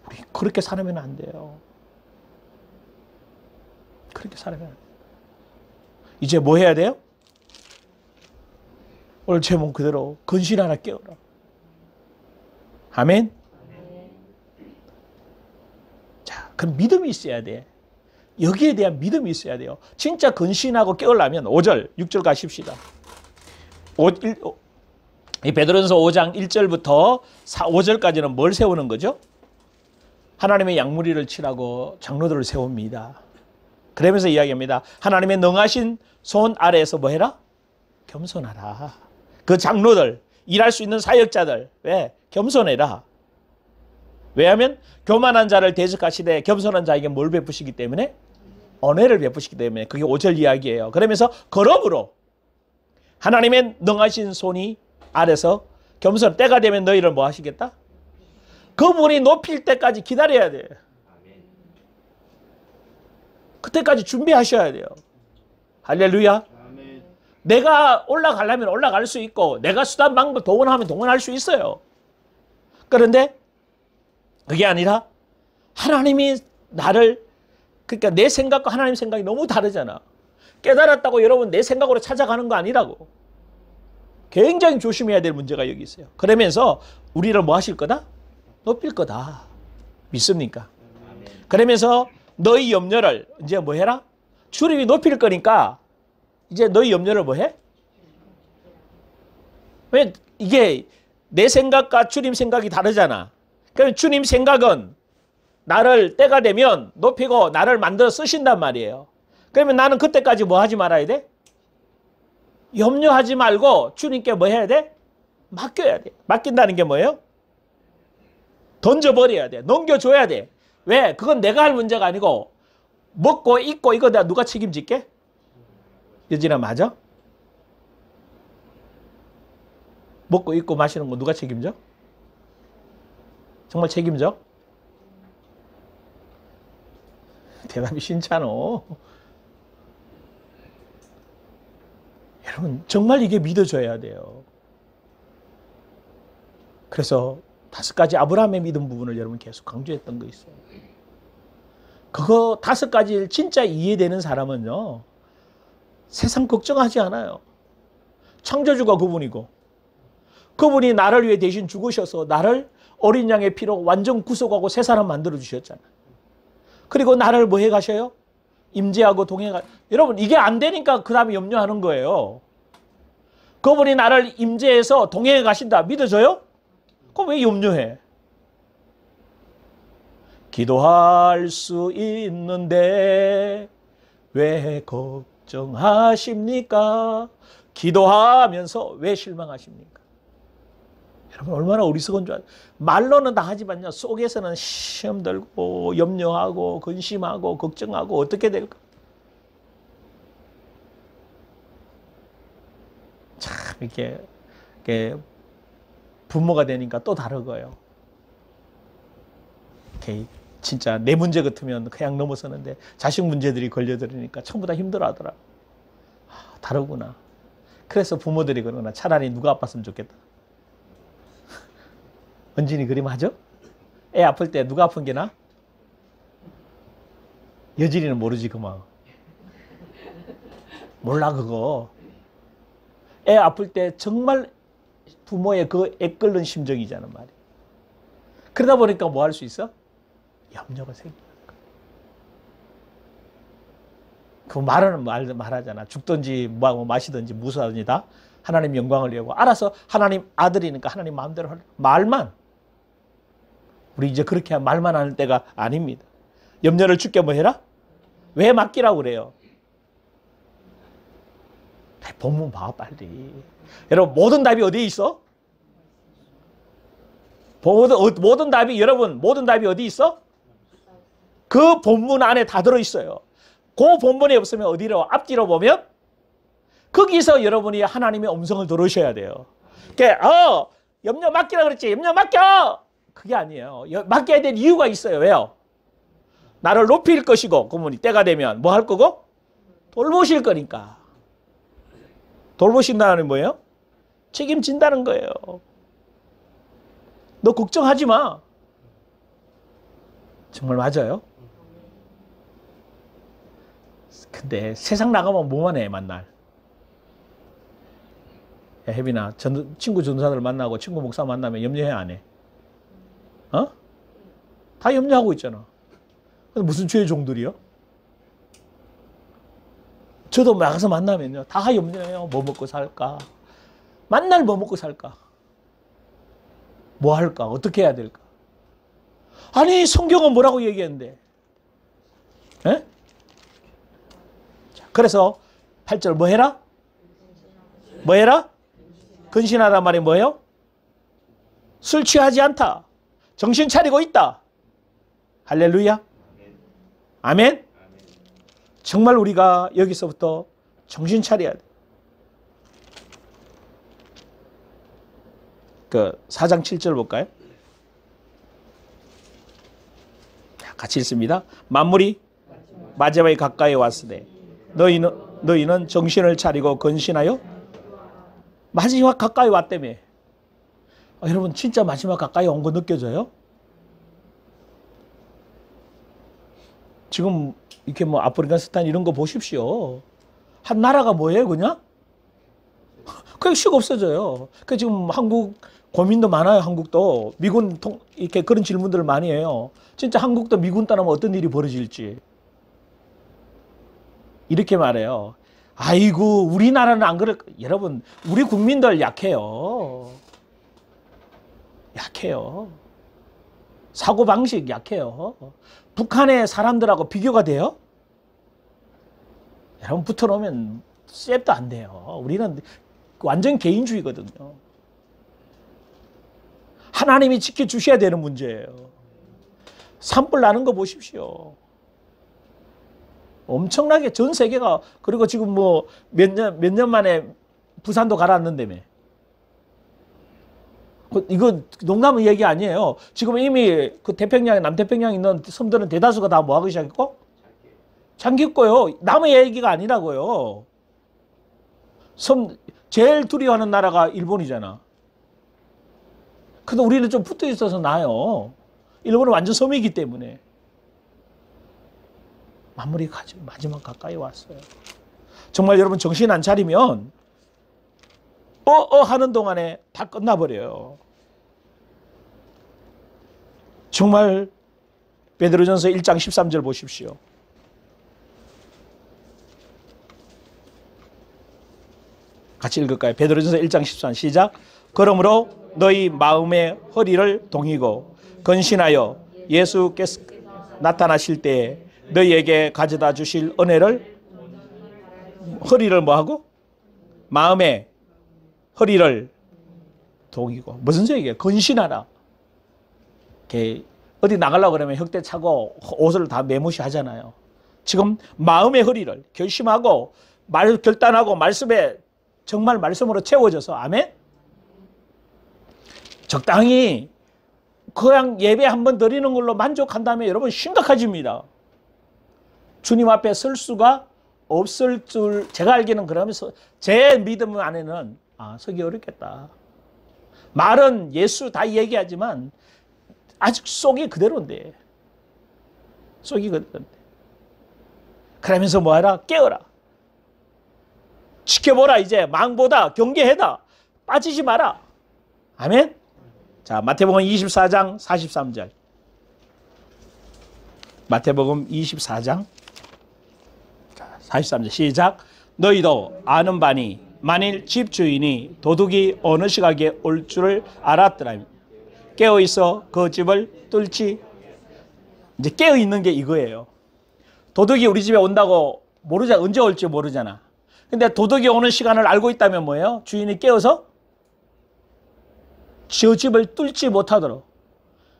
우리 그렇게 살면 안 돼요. 그렇게 살면 안 돼요. 이제 뭐 해야 돼요? 오늘 제목 그대로 근신하라 깨어라. 아멘. 자, 그럼 믿음이 있어야 돼. 여기에 대한 믿음이 있어야 돼요. 진짜 근신하고 깨어나면 5절, 6절 가십시다. 이 베드로전서 5장 1절부터 5절까지는 뭘 세우는 거죠? 하나님의 양무리를 치라고 장로들을 세웁니다. 그러면서 이야기합니다. 하나님의 능하신 손 아래에서 뭐 해라? 겸손하라. 그 장로들, 일할 수 있는 사역자들, 왜? 겸손해라. 왜냐하면 교만한 자를 대적하시되 겸손한 자에게 뭘 베푸시기 때문에? 은혜를 베푸시기 때문에. 그게 5절 이야기예요. 그러면서 거듭으로 하나님의 능하신 손이 아래서 겸손, 때가 되면 너희를 뭐 하시겠다? 그분이 높일 때까지 기다려야 돼요. 그때까지 준비하셔야 돼요. 할렐루야. 내가 올라가려면 올라갈 수 있고 내가 수단 방법 동원하면 동원할 수 있어요. 그런데 그게 아니라 하나님이 나를, 그러니까 내 생각과 하나님 생각이 너무 다르잖아. 깨달았다고 여러분 내 생각으로 찾아가는 거 아니라고. 굉장히 조심해야 될 문제가 여기 있어요. 그러면서 우리를 뭐 하실 거다? 높일 거다. 믿습니까? 그러면서 너희 염려를 이제 뭐 해라? 주님이 높일 거니까 이제 너희 염려를 뭐 해? 왜? 이게 내 생각과 주님 생각이 다르잖아. 그럼 주님 생각은 나를 때가 되면 높이고 나를 만들어 쓰신단 말이에요. 그러면 나는 그때까지 뭐 하지 말아야 돼? 염려하지 말고 주님께 뭐 해야 돼? 맡겨야 돼. 맡긴다는 게 뭐예요? 던져버려야 돼. 넘겨줘야 돼. 왜? 그건 내가 할 문제가 아니고 먹고 입고 이거 내가 누가 책임질게? 여진아 맞아? 먹고 입고 마시는 거 누가 책임져? 정말 책임져? 대답이 신찮아. 여러분 정말 이게 믿어져야 돼요. 그래서 5가지 아브라함의 믿음 부분을 여러분 계속 강조했던 거 있어요. 그거 5가지를 진짜 이해되는 사람은요, 세상 걱정하지 않아요. 창조주가 그분이고 그분이 나를 위해 대신 죽으셔서 나를 어린 양의 피로 완전 구속하고 새 사람 만들어 주셨잖아요. 그리고 나를 뭐 해 가셔요? 임재하고 동행하. 여러분 이게 안 되니까 그 다음에 염려하는 거예요. 그분이 나를 임재해서 동행해 가신다. 믿어져요? 그럼 왜 염려해? 기도할 수 있는데 왜 걱정하십니까? 기도하면서 왜 실망하십니까? 여러분 얼마나 어리석은 줄 알아요. 말로는 다 하지만요, 속에서는 시험 들고 염려하고 근심하고 걱정하고 어떻게 될까? 참 이렇게 부모가 되니까 또 다르고요. 이렇게 진짜 내 문제 같으면 그냥 넘어서는데 자식 문제들이 걸려들으니까 전부 다 힘들어하더라. 다르구나. 그래서 부모들이 그러나 차라리 누가 아팠으면 좋겠다. 은진이 그림 하죠? 애 아플 때 누가 아픈 게 나? 여진이는 모르지 그만. 몰라 그거. 애 아플 때 정말 부모의 그 애끓는 심정이잖아 말이야. 그러다 보니까 뭐 할 수 있어? 염려가 생기는 거야. 그 말은 말하잖아. 죽든지 뭐 마시든지 무수하든지 다 하나님 영광을 위하고. 알아서 하나님 아들이니까 하나님 마음대로 하라. 말만. 우리 이제 그렇게 말만 하는 때가 아닙니다. 염려를 주께 뭐 해라? 왜 맡기라고 그래요? 본문 봐 빨리. 여러분 모든 답이 어디에 있어? 모든 답이, 여러분 모든 답이 어디 있어? 그 본문 안에 다 들어있어요. 그 본문이 없으면 어디로? 앞뒤로 보면 거기서 여러분이 하나님의 음성을 들으셔야 돼요. 그러니까 염려 맡기라 그랬지. 염려 맡겨. 그게 아니에요. 맡겨야 될 이유가 있어요. 왜요? 나를 높일 것이고 그분이 때가 되면 뭐 할 거고? 돌보실 거니까. 돌보신다는 뭐예요? 책임진다는 거예요. 너 걱정하지 마. 정말 맞아요? 근데 세상 나가면 뭐만 해, 만날. 야, 혜빈아, 친구 전도사들 만나고 친구 목사 만나면 염려해, 안 해? 어? 다 염려하고 있잖아. 근데 무슨 죄의 종들이요? 저도 나가서 만나면요, 다 염려해요. 뭐 먹고 살까? 만날 뭐 먹고 살까? 뭐 할까? 어떻게 해야 될까? 아니, 성경은 뭐라고 얘기했는데? 에? 자, 그래서 8절 뭐 해라? 뭐 해라? 근신하란 말이 뭐예요? 술 취하지 않다. 정신 차리고 있다. 할렐루야. 아멘. 정말 우리가 여기서부터 정신 차려야 돼. 그 4장 7절 볼까요? 같이 읽습니다. 만물이 마지막에 가까이 왔으되 너희는 정신을 차리고 근신하여 마지막 가까이 왔다며. 여러분 진짜 마지막 가까이 온 거 느껴져요? 지금 이렇게 뭐 아프가니스탄 이런 거 보십시오. 한 나라가 뭐예요, 그냥? 그냥 씩 없어져요. 그 지금 한국 고민도 많아요. 한국도 미군 이렇게 그런 질문들을 많이 해요. 진짜 한국도 미군 떠나면 어떤 일이 벌어질지 이렇게 말해요. 아이고 우리나라는 안 그럴. 여러분 우리 국민들 약해요. 약해요. 사고방식 약해요. 북한의 사람들하고 비교가 돼요? 여러분 붙어놓으면 셉도 안 돼요. 우리는 완전 개인주의거든요. 하나님이 지켜주셔야 되는 문제예요. 산불 나는 거 보십시오. 엄청나게 전 세계가. 그리고 지금 뭐 몇 년 만에 부산도 가라앉는다며. 이거 농담의 얘기 아니에요. 지금 이미 그 태평양에 남태평양에 있는 섬들은 대다수가 다 뭐 하기 시작했고? 잠겼고요. 남의 얘기가 아니라고요. 제일 두려워하는 나라가 일본이잖아. 근데 우리는 좀 붙어 있어서 나아요. 일본은 완전 섬이기 때문에. 만물이 마지막 가까이 왔어요. 정말 여러분 정신 안 차리면 하는 동안에 다 끝나버려요. 정말 베드로전서 1장 13절 보십시오. 같이 읽을까요? 베드로전서 1장 13 시작. 그러므로 너희 마음의 허리를 동이고 근신하여 예수께서 나타나실 때에 너희에게 가져다 주실 은혜를. 허리를 뭐하고? 마음의 허리를 동이고. 무슨 소리예요? 근신하라. 어디 나가려고 그러면 혁대 차고 옷을 다 매무시 하잖아요. 지금 마음의 허리를 결심하고 결단하고 말씀에 정말 말씀으로 채워져서. 아멘. 적당히 그냥 예배 한번 드리는 걸로 만족한다면 여러분 심각해집니다. 주님 앞에 설 수가 없을 줄 제가 알기는. 그러면서 제 믿음 안에는 서기 어렵겠다. 말은 예수 다 얘기하지만 아직 속이 그대로인데. 속이 그대로인데. 그러면서 뭐하라? 깨어라. 지켜보라. 이제 망보다 경계해다. 빠지지 마라. 아멘. 자, 마태복음 24장 43절. 마태복음 24장 43절 시작. 너희도 아는 바니 만일 집주인이 도둑이 어느 시각에 올 줄을 알았더라면 깨어있어 그 집을 뚫지. 이제 깨어있는 게 이거예요. 도둑이 우리 집에 온다고 모르잖아. 언제 올지 모르잖아. 근데 도둑이 오는 시간을 알고 있다면 뭐예요? 주인이 깨어서 저 집을 뚫지 못하도록.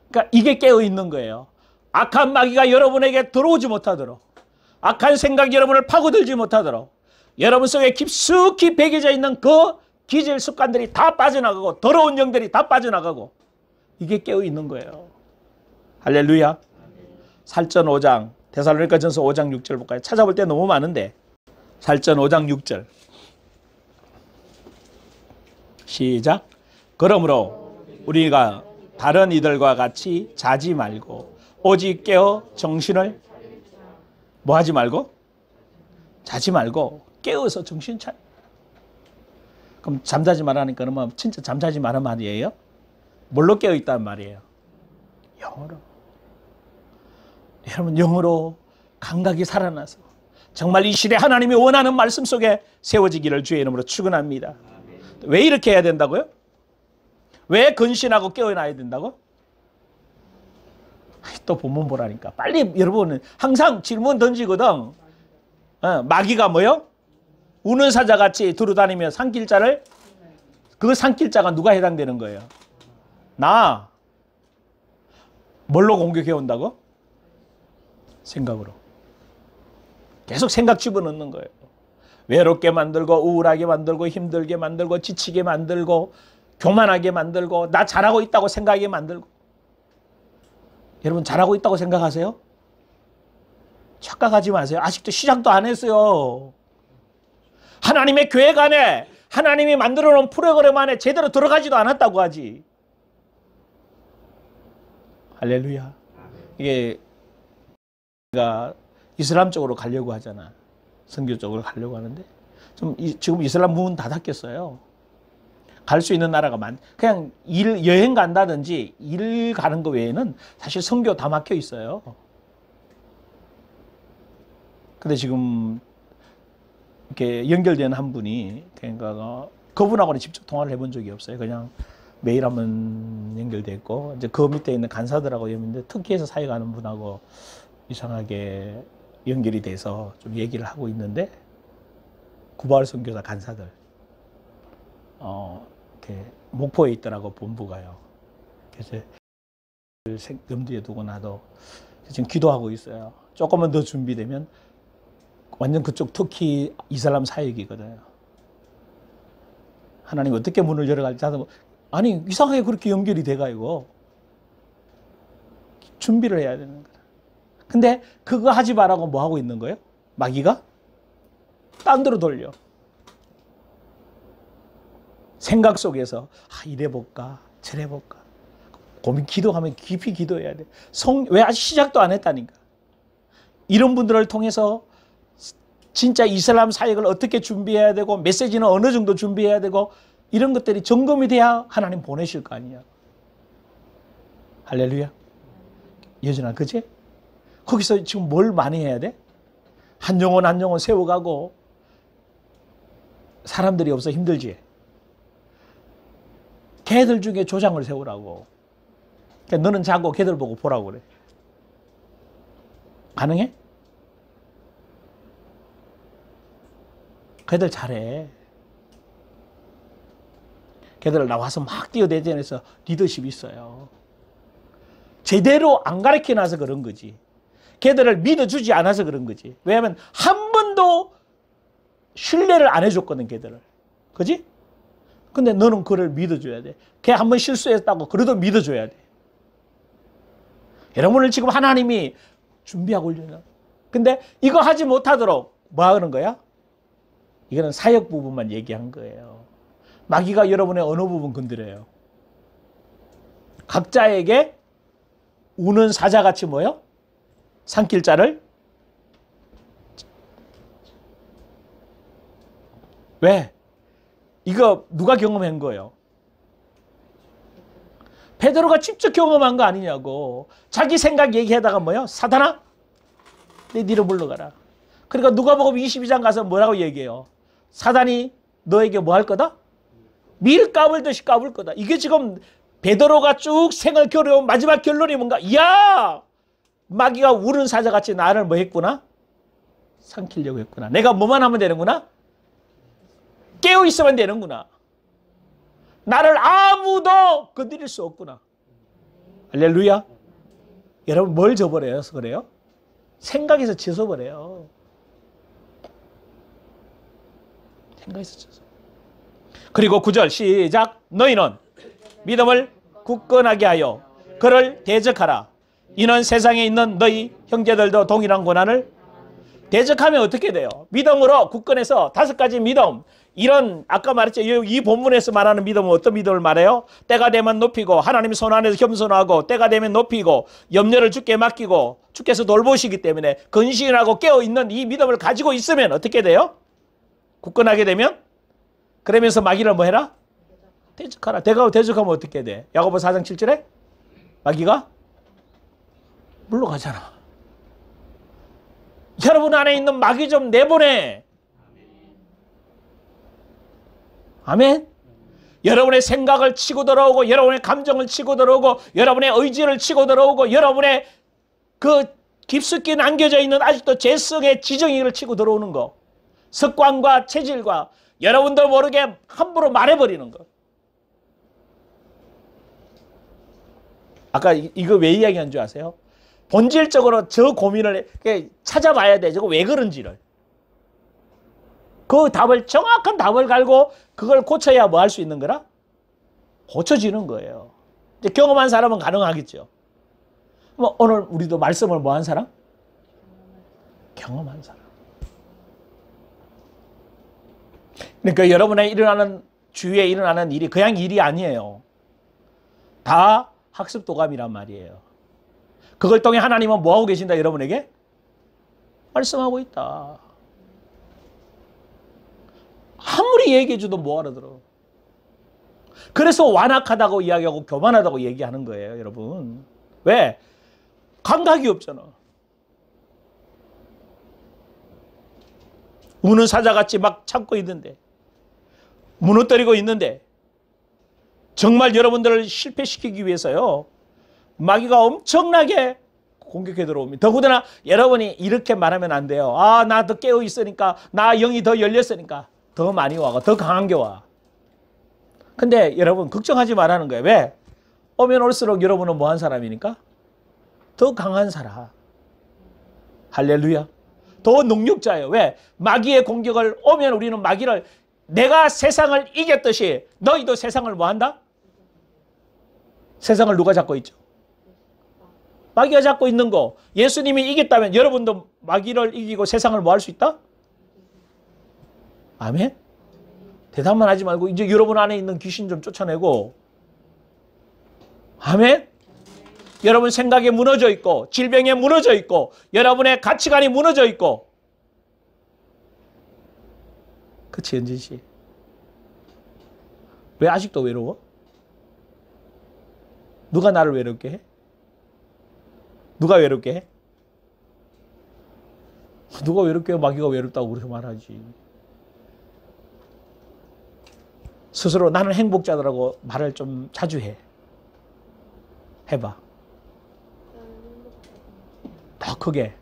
그러니까 이게 깨어있는 거예요. 악한 마귀가 여러분에게 들어오지 못하도록. 악한 생각이 여러분을 파고들지 못하도록. 여러분 속에 깊숙이 배겨져 있는 그 기질 습관들이 다 빠져나가고 더러운 영들이 다 빠져나가고. 이게 깨어있는 거예요. 할렐루야. 살전 5장 데살로니가 전서 5장 6절 볼까요? 찾아볼 때 너무 많은데. 살전 5장 6절 시작. 그러므로 우리가 다른 이들과 같이 자지 말고 오직 깨어 정신을 뭐 하지 말고? 자지 말고 깨어서 정신 차려. 그럼 잠자지 말라니까 그러면 진짜 잠자지 말란 말이에요? 뭘로 깨어 있다는 말이에요? 영으로. 여러분 영으로 감각이 살아나서 정말 이 시대 하나님이 원하는 말씀 속에 세워지기를 주의 이름으로 축원합니다. 왜 이렇게 해야 된다고요? 왜 근신하고 깨어나야 된다고? 또 본문 보라니까. 빨리 여러분은 항상 질문 던지거든. 마귀가 뭐요? 우는 사자같이 두루다니며 산길자를, 그 산길자가 누가 해당되는 거예요? 나. 뭘로 공격해 온다고? 생각으로. 계속 생각 집어넣는 거예요. 외롭게 만들고 우울하게 만들고 힘들게 만들고 지치게 만들고 교만하게 만들고 나 잘하고 있다고 생각하게 만들고. 여러분 잘하고 있다고 생각하세요? 착각하지 마세요. 아직도 시작도 안 했어요. 하나님의 계획 안에 하나님이 만들어 놓은 프로그램 안에 제대로 들어가지도 않았다고 하지. 할렐루야. 이게 우리가 이슬람 쪽으로 가려고 하잖아. 선교 쪽으로 가려고 하는데 지금 이슬람 문 다 닫겠어요. 갈 수 있는 나라가 그냥 여행 간다든지 일 가는 거 외에는 사실 선교 다 막혀 있어요. 근데 지금 이렇게 연결된 한 분이 그러니까 그분하고는 직접 통화를 해본 적이 없어요. 그냥 메일 한번 연결됐고 이제 그 밑에 있는 간사들하고 연결인데 터키에서 사역하는 분하고 이상하게 연결이 돼서 좀 얘기를 하고 있는데 구바을 선교사 간사들 이렇게 목포에 있더라고 본부가요. 그래서 염두에 두고 나도 지금 기도하고 있어요. 조금만 더 준비되면 완전 그쪽 터키 이슬람 사역이거든요. 하나님 어떻게 문을 열어갈지 아니 이상하게 그렇게 연결이 돼가지고 준비를 해야 되는 거야. 근데 그거 하지 말라고 뭐 하고 있는 거예요? 마귀가 딴 데로 돌려. 생각 속에서 이래볼까 저래볼까 고민 기도하면 깊이 기도해야 돼. 왜 아직 시작도 안 했다니까. 이런 분들을 통해서 진짜 이슬람 사역을 어떻게 준비해야 되고 메시지는 어느 정도 준비해야 되고 이런 것들이 점검이 돼야 하나님 보내실 거 아니야. 할렐루야. 여전아 그지? 거기서 지금 뭘 많이 해야 돼? 한 영혼 한 영혼 세워가고 사람들이 없어 힘들지? 개들 중에 조장을 세우라고. 그러니까 너는 자고 개들 보고 보라고 그래. 가능해? 걔들 잘해. 걔들 나와서 막 뛰어대전해서 리더십이 있어요. 제대로 안 가르쳐놔서 그런 거지. 걔들을 믿어주지 않아서 그런 거지. 왜냐하면 한 번도 신뢰를 안 해줬거든 걔들을. 그지? 근데 너는 그를 믿어줘야 돼. 걔 한 번 실수했다고 그래도 믿어줘야 돼. 여러분을 지금 하나님이 준비하고 올려놔. 근데 이거 하지 못하도록 뭐 하는 거야? 이거는 사역 부분만 얘기한 거예요. 마귀가 여러분의 어느 부분 건드려요? 각자에게 우는 사자같이 뭐요? 산길자를 왜? 이거 누가 경험한 거예요? 베드로가 직접 경험한 거 아니냐고. 자기 생각 얘기하다가 뭐요? 사단아 내 뒤로 물러가라. 그러니까 누가복음 22장 가서 뭐라고 얘기해요? 사단이 너에게 뭐 할 거다? 밀 까불듯이 까불 거다. 이게 지금 베드로가 쭉 생을 겨뤄온 마지막 결론이 뭔가? 야! 마귀가 우는 사자같이 나를 뭐 했구나? 삼키려고 했구나. 내가 뭐만 하면 되는구나? 깨어 있으면 되는구나. 나를 아무도 건드릴 수 없구나. 할렐루야. 여러분 뭘 저버려서 그래요? 생각에서 져서버려요. 생각에서 져서. 그리고 9절 시작. 너희는 믿음을 굳건하게 하여 그를 대적하라. 이는 세상에 있는 너희 형제들도 동일한 고난을 대적하면 어떻게 돼요? 믿음으로 굳건해서 5가지 믿음. 이런 아까 말했죠. 이 본문에서 말하는 믿음은 어떤 믿음을 말해요? 때가 되면 높이고 하나님 손 안에서 겸손하고 때가 되면 높이고 염려를 주께 맡기고 주께서 돌보시기 때문에 근신하고 깨어있는 이 믿음을 가지고 있으면 어떻게 돼요? 굳건하게 되면 그러면서 마귀를 뭐 해라? 대적하라. 대적하면 어떻게 돼? 야고보 4장 7절에 마귀가 물러가잖아. 여러분 안에 있는 마귀 좀 내보내. 아멘. 여러분의 생각을 치고 들어오고, 여러분의 감정을 치고 들어오고, 여러분의 의지를 치고 들어오고, 여러분의 그 깊숙이 남겨져 있는 아직도 죄성의 지정의를 치고 들어오는 거, 습관과 체질과 여러분들 모르게 함부로 말해버리는 거. 아까 이거 왜 이야기한 줄 아세요? 본질적으로 저 고민을 찾아봐야 돼. 저거 왜 그런지를. 그 답을, 정확한 답을 갈고 그걸 고쳐야 뭐 할 수 있는 거라? 고쳐지는 거예요. 이제 경험한 사람은 가능하겠죠. 뭐 오늘 우리도 말씀을 뭐 한 사람? 경험한 사람. 그러니까 여러분의 주위에 일어나는 일이 그냥 일이 아니에요. 다 학습도감이란 말이에요. 그걸 통해 하나님은 뭐하고 계신다? 여러분에게 말씀하고 있다. 아무리 얘기해줘도 뭐 알아들어. 그래서 완악하다고 이야기하고 교만하다고 얘기하는 거예요, 여러분. 왜? 감각이 없잖아. 우는 사자같이 막 참고 있는데, 무너뜨리고 있는데, 정말 여러분들을 실패시키기 위해서요, 마귀가 엄청나게 공격해 들어옵니다. 더군다나 여러분이 이렇게 말하면 안 돼요. 아, 나 더 깨어 있으니까, 나 영이 더 열렸으니까 더 많이 와가, 더 강한 게 와. 근데 여러분 걱정하지 말라는 거예요. 왜? 오면 올수록 여러분은 뭐한 사람이니까? 더 강한 사람. 할렐루야. 더 능력자예요. 왜? 마귀의 공격을 오면 우리는 마귀를, 내가 세상을 이겼듯이 너희도 세상을 뭐 한다? 세상을 누가 잡고 있죠? 마귀가 잡고 있는 거. 예수님이 이겼다면 여러분도 마귀를 이기고 세상을 뭐 할 수 있다? 아멘? 대답만 하지 말고 이제 여러분 안에 있는 귀신 좀 쫓아내고, 아멘? 여러분 생각에 무너져 있고, 질병에 무너져 있고, 여러분의 가치관이 무너져 있고. 그치, 은진 씨? 왜 아직도 외로워? 누가 나를 외롭게 해? 누가 외롭게 해? 누가 외롭게 해? 마귀가 외롭다고 그렇게 말하지. 스스로 나는 행복자라고 말을 좀 자주 해. 해봐. 더 크게.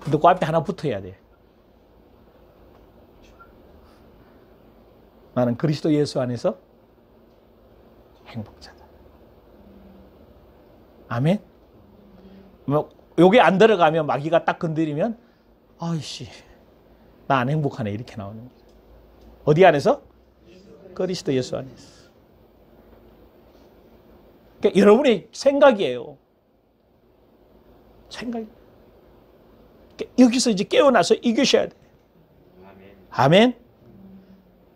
근데 그 앞에 하나 붙어야 돼. 나는 그리스도 예수 안에서 행복자다. 아멘? 뭐 요게 안 들어가면, 마귀가 딱 건드리면 아이씨, 나 안 행복하네, 이렇게 나오는 거죠. 어디 안에서? 그리스도 예수 안에서. 그러니까 여러분의 생각이에요. 생각. 그러니까 여기서 이제 깨어나서 이기셔야 돼. 아멘.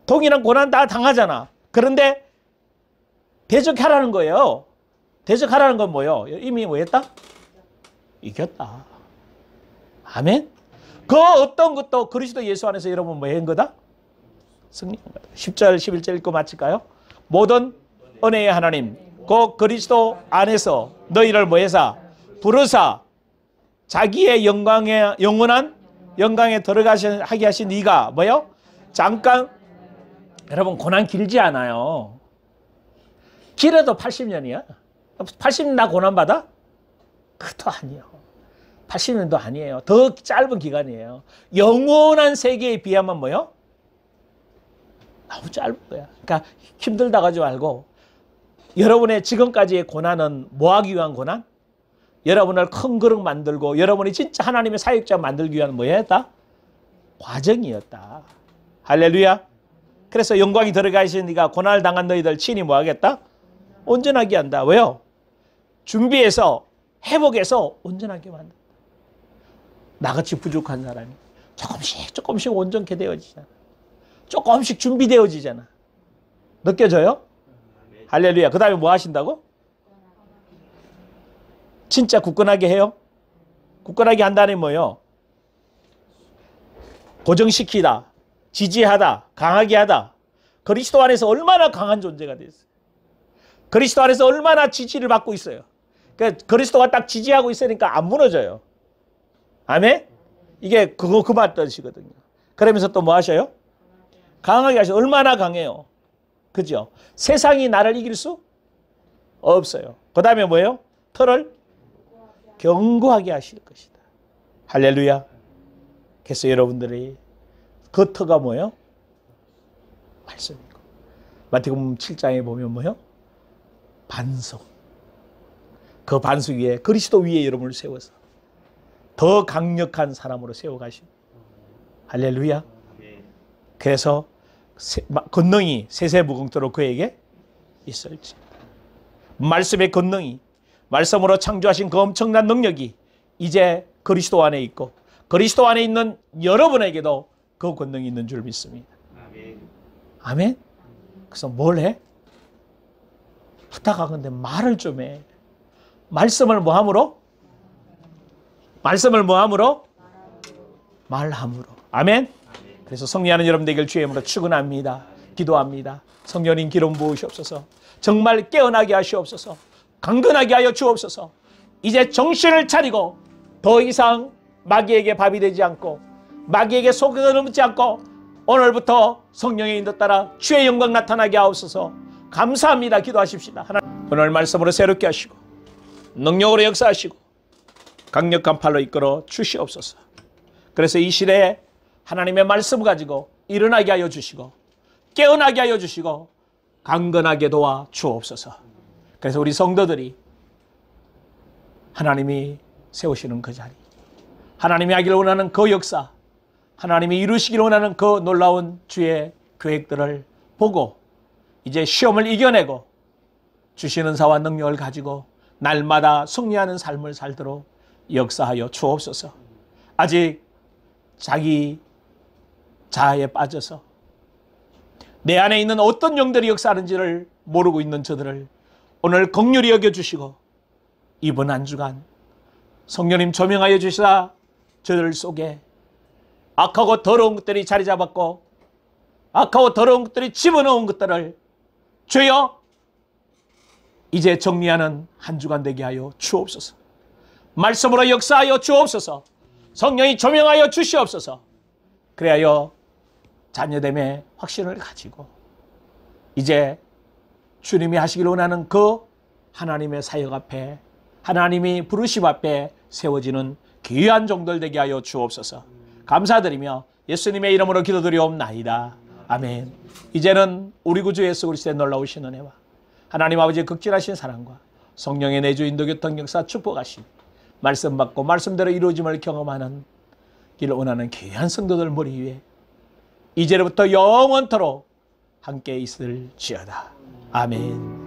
동일한 고난 다 당하잖아. 그런데 대적하라는 거예요. 대적하라는 건 뭐예요? 이미 뭐 했다? 이겼다. 아멘. 그 어떤 것도 그리스도 예수 안에서 여러분 뭐 한 거다? 승리한 거다. 10절 11절 읽고 마칠까요? 모든 은혜의 하나님 그 그리스도 안에서 너희를 뭐 해사? 부르사 자기의 영광에, 영원한 영광에 들어가게 하신 이가 뭐요? 잠깐. 여러분 고난 길지 않아요. 길어도 80년이야. 80년 나 고난 받아? 그것도 아니에요. 80년도 아니에요. 더 짧은 기간이에요. 영원한 세계에 비하면 뭐요? 너무 짧은 거야. 그러니까 힘들다 하지 말고, 여러분의 지금까지의 고난은 뭐 하기 위한 고난? 여러분을 큰 그릇 만들고 여러분이 진짜 하나님의 사역자 만들기 위한 뭐였다? 과정이었다. 할렐루야. 그래서 영광이 들어가신 네가 고난을 당한 너희들 친히 뭐 하겠다? 온전하게 한다. 왜요? 준비해서 회복해서 온전하게 만든다. 나같이 부족한 사람이 조금씩 온전케 되어지잖아. 조금씩 준비되어지잖아. 느껴져요? 할렐루야. 그 다음에 뭐 하신다고? 진짜 굳건하게 해요? 굳건하게 한다는 뭐예요? 고정시키다. 지지하다, 강하게 하다. 그리스도 안에서 얼마나 강한 존재가 됐어요. 그리스도 안에서 얼마나 지지를 받고 있어요. 그러니까 그리스도가 딱 지지하고 있으니까 안 무너져요. 아멘? 이게 그 말 뜻이거든요. 그러면서 또 뭐 하셔요? 강하게 하셔. 얼마나 강해요. 그죠? 세상이 나를 이길 수 없어요. 그 다음에 뭐예요? 터를 견고하게 하실 것이다. 할렐루야. 그래서 여러분들이 그 터가 뭐예요? 말씀이고. 마태복음 7장에 보면 뭐예요? 반석. 그 반석 위에 그리스도 위에 여러분을 세워서 더 강력한 사람으로 세워가시고. 할렐루야. 그래서 권능이 세세무궁토록 그에게 있을지. 말씀의 권능이, 말씀으로 창조하신 그 엄청난 능력이 이제 그리스도 안에 있고 그리스도 안에 있는 여러분에게도 그 권능이 있는 줄 믿습니다. 아멘. 그래서 뭘 해? 부탁하건대 말을 좀 해. 말씀을 뭐함으로? 말씀을 뭐함으로? 말함으로. 아멘. 그래서 성리하는 여러분 되길 주의 이름으로 축원합니다. 기도합니다. 성령님 기름 부으시옵소서. 정말 깨어나게 하시옵소서. 강건하게 하여 주옵소서. 이제 정신을 차리고 더 이상 마귀에게 밥이 되지 않고 마귀에게 속여 넘지 않고 오늘부터 성령의 인도 따라 주의 영광 나타나게 하옵소서. 감사합니다. 기도하십시다. 하나님, 오늘 말씀으로 새롭게 하시고 능력으로 역사하시고 강력한 팔로 이끌어 주시옵소서. 그래서 이 시대에 하나님의 말씀을 가지고 일어나게 하여 주시고 깨어나게 하여 주시고 강건하게 도와 주옵소서. 그래서 우리 성도들이 하나님이 세우시는 그 자리, 하나님이 하기를 원하는 그 역사, 하나님이 이루시기를 원하는 그 놀라운 주의 계획들을 보고 이제 시험을 이겨내고 주시는 사와 능력을 가지고 날마다 승리하는 삶을 살도록 역사하여 주옵소서. 아직 자기 자아에 빠져서 내 안에 있는 어떤 영들이 역사하는지를 모르고 있는 저들을 오늘 긍휼히 여겨주시고 이번 한 주간 성령님 조명하여 주시사 저들 속에 악하고 더러운 것들이 자리 잡았고 악하고 더러운 것들이 집어넣은 것들을 주여 이제 정리하는 한 주간 되게 하여 주옵소서. 말씀으로 역사하여 주옵소서. 성령이 조명하여 주시옵소서. 그래야 자녀됨의 확신을 가지고 이제 주님이 하시기를 원하는 그 하나님의 사역 앞에 하나님이 부르심 앞에 세워지는 귀한 종들 되게 하여 주옵소서. 감사드리며 예수님의 이름으로 기도드리옵나이다. 아멘. 이제는 우리 구주 예수 그리스도의 놀라우신 은혜와 하나님 아버지의 극진하신 사랑과 성령의 내주 인도 교통 역사 축복하심 말씀 받고 말씀대로 이루어짐을 경험하는 길을 원하는 귀한 성도들 머리 위에 이제로부터 영원토록 함께 있을지어다. 아멘.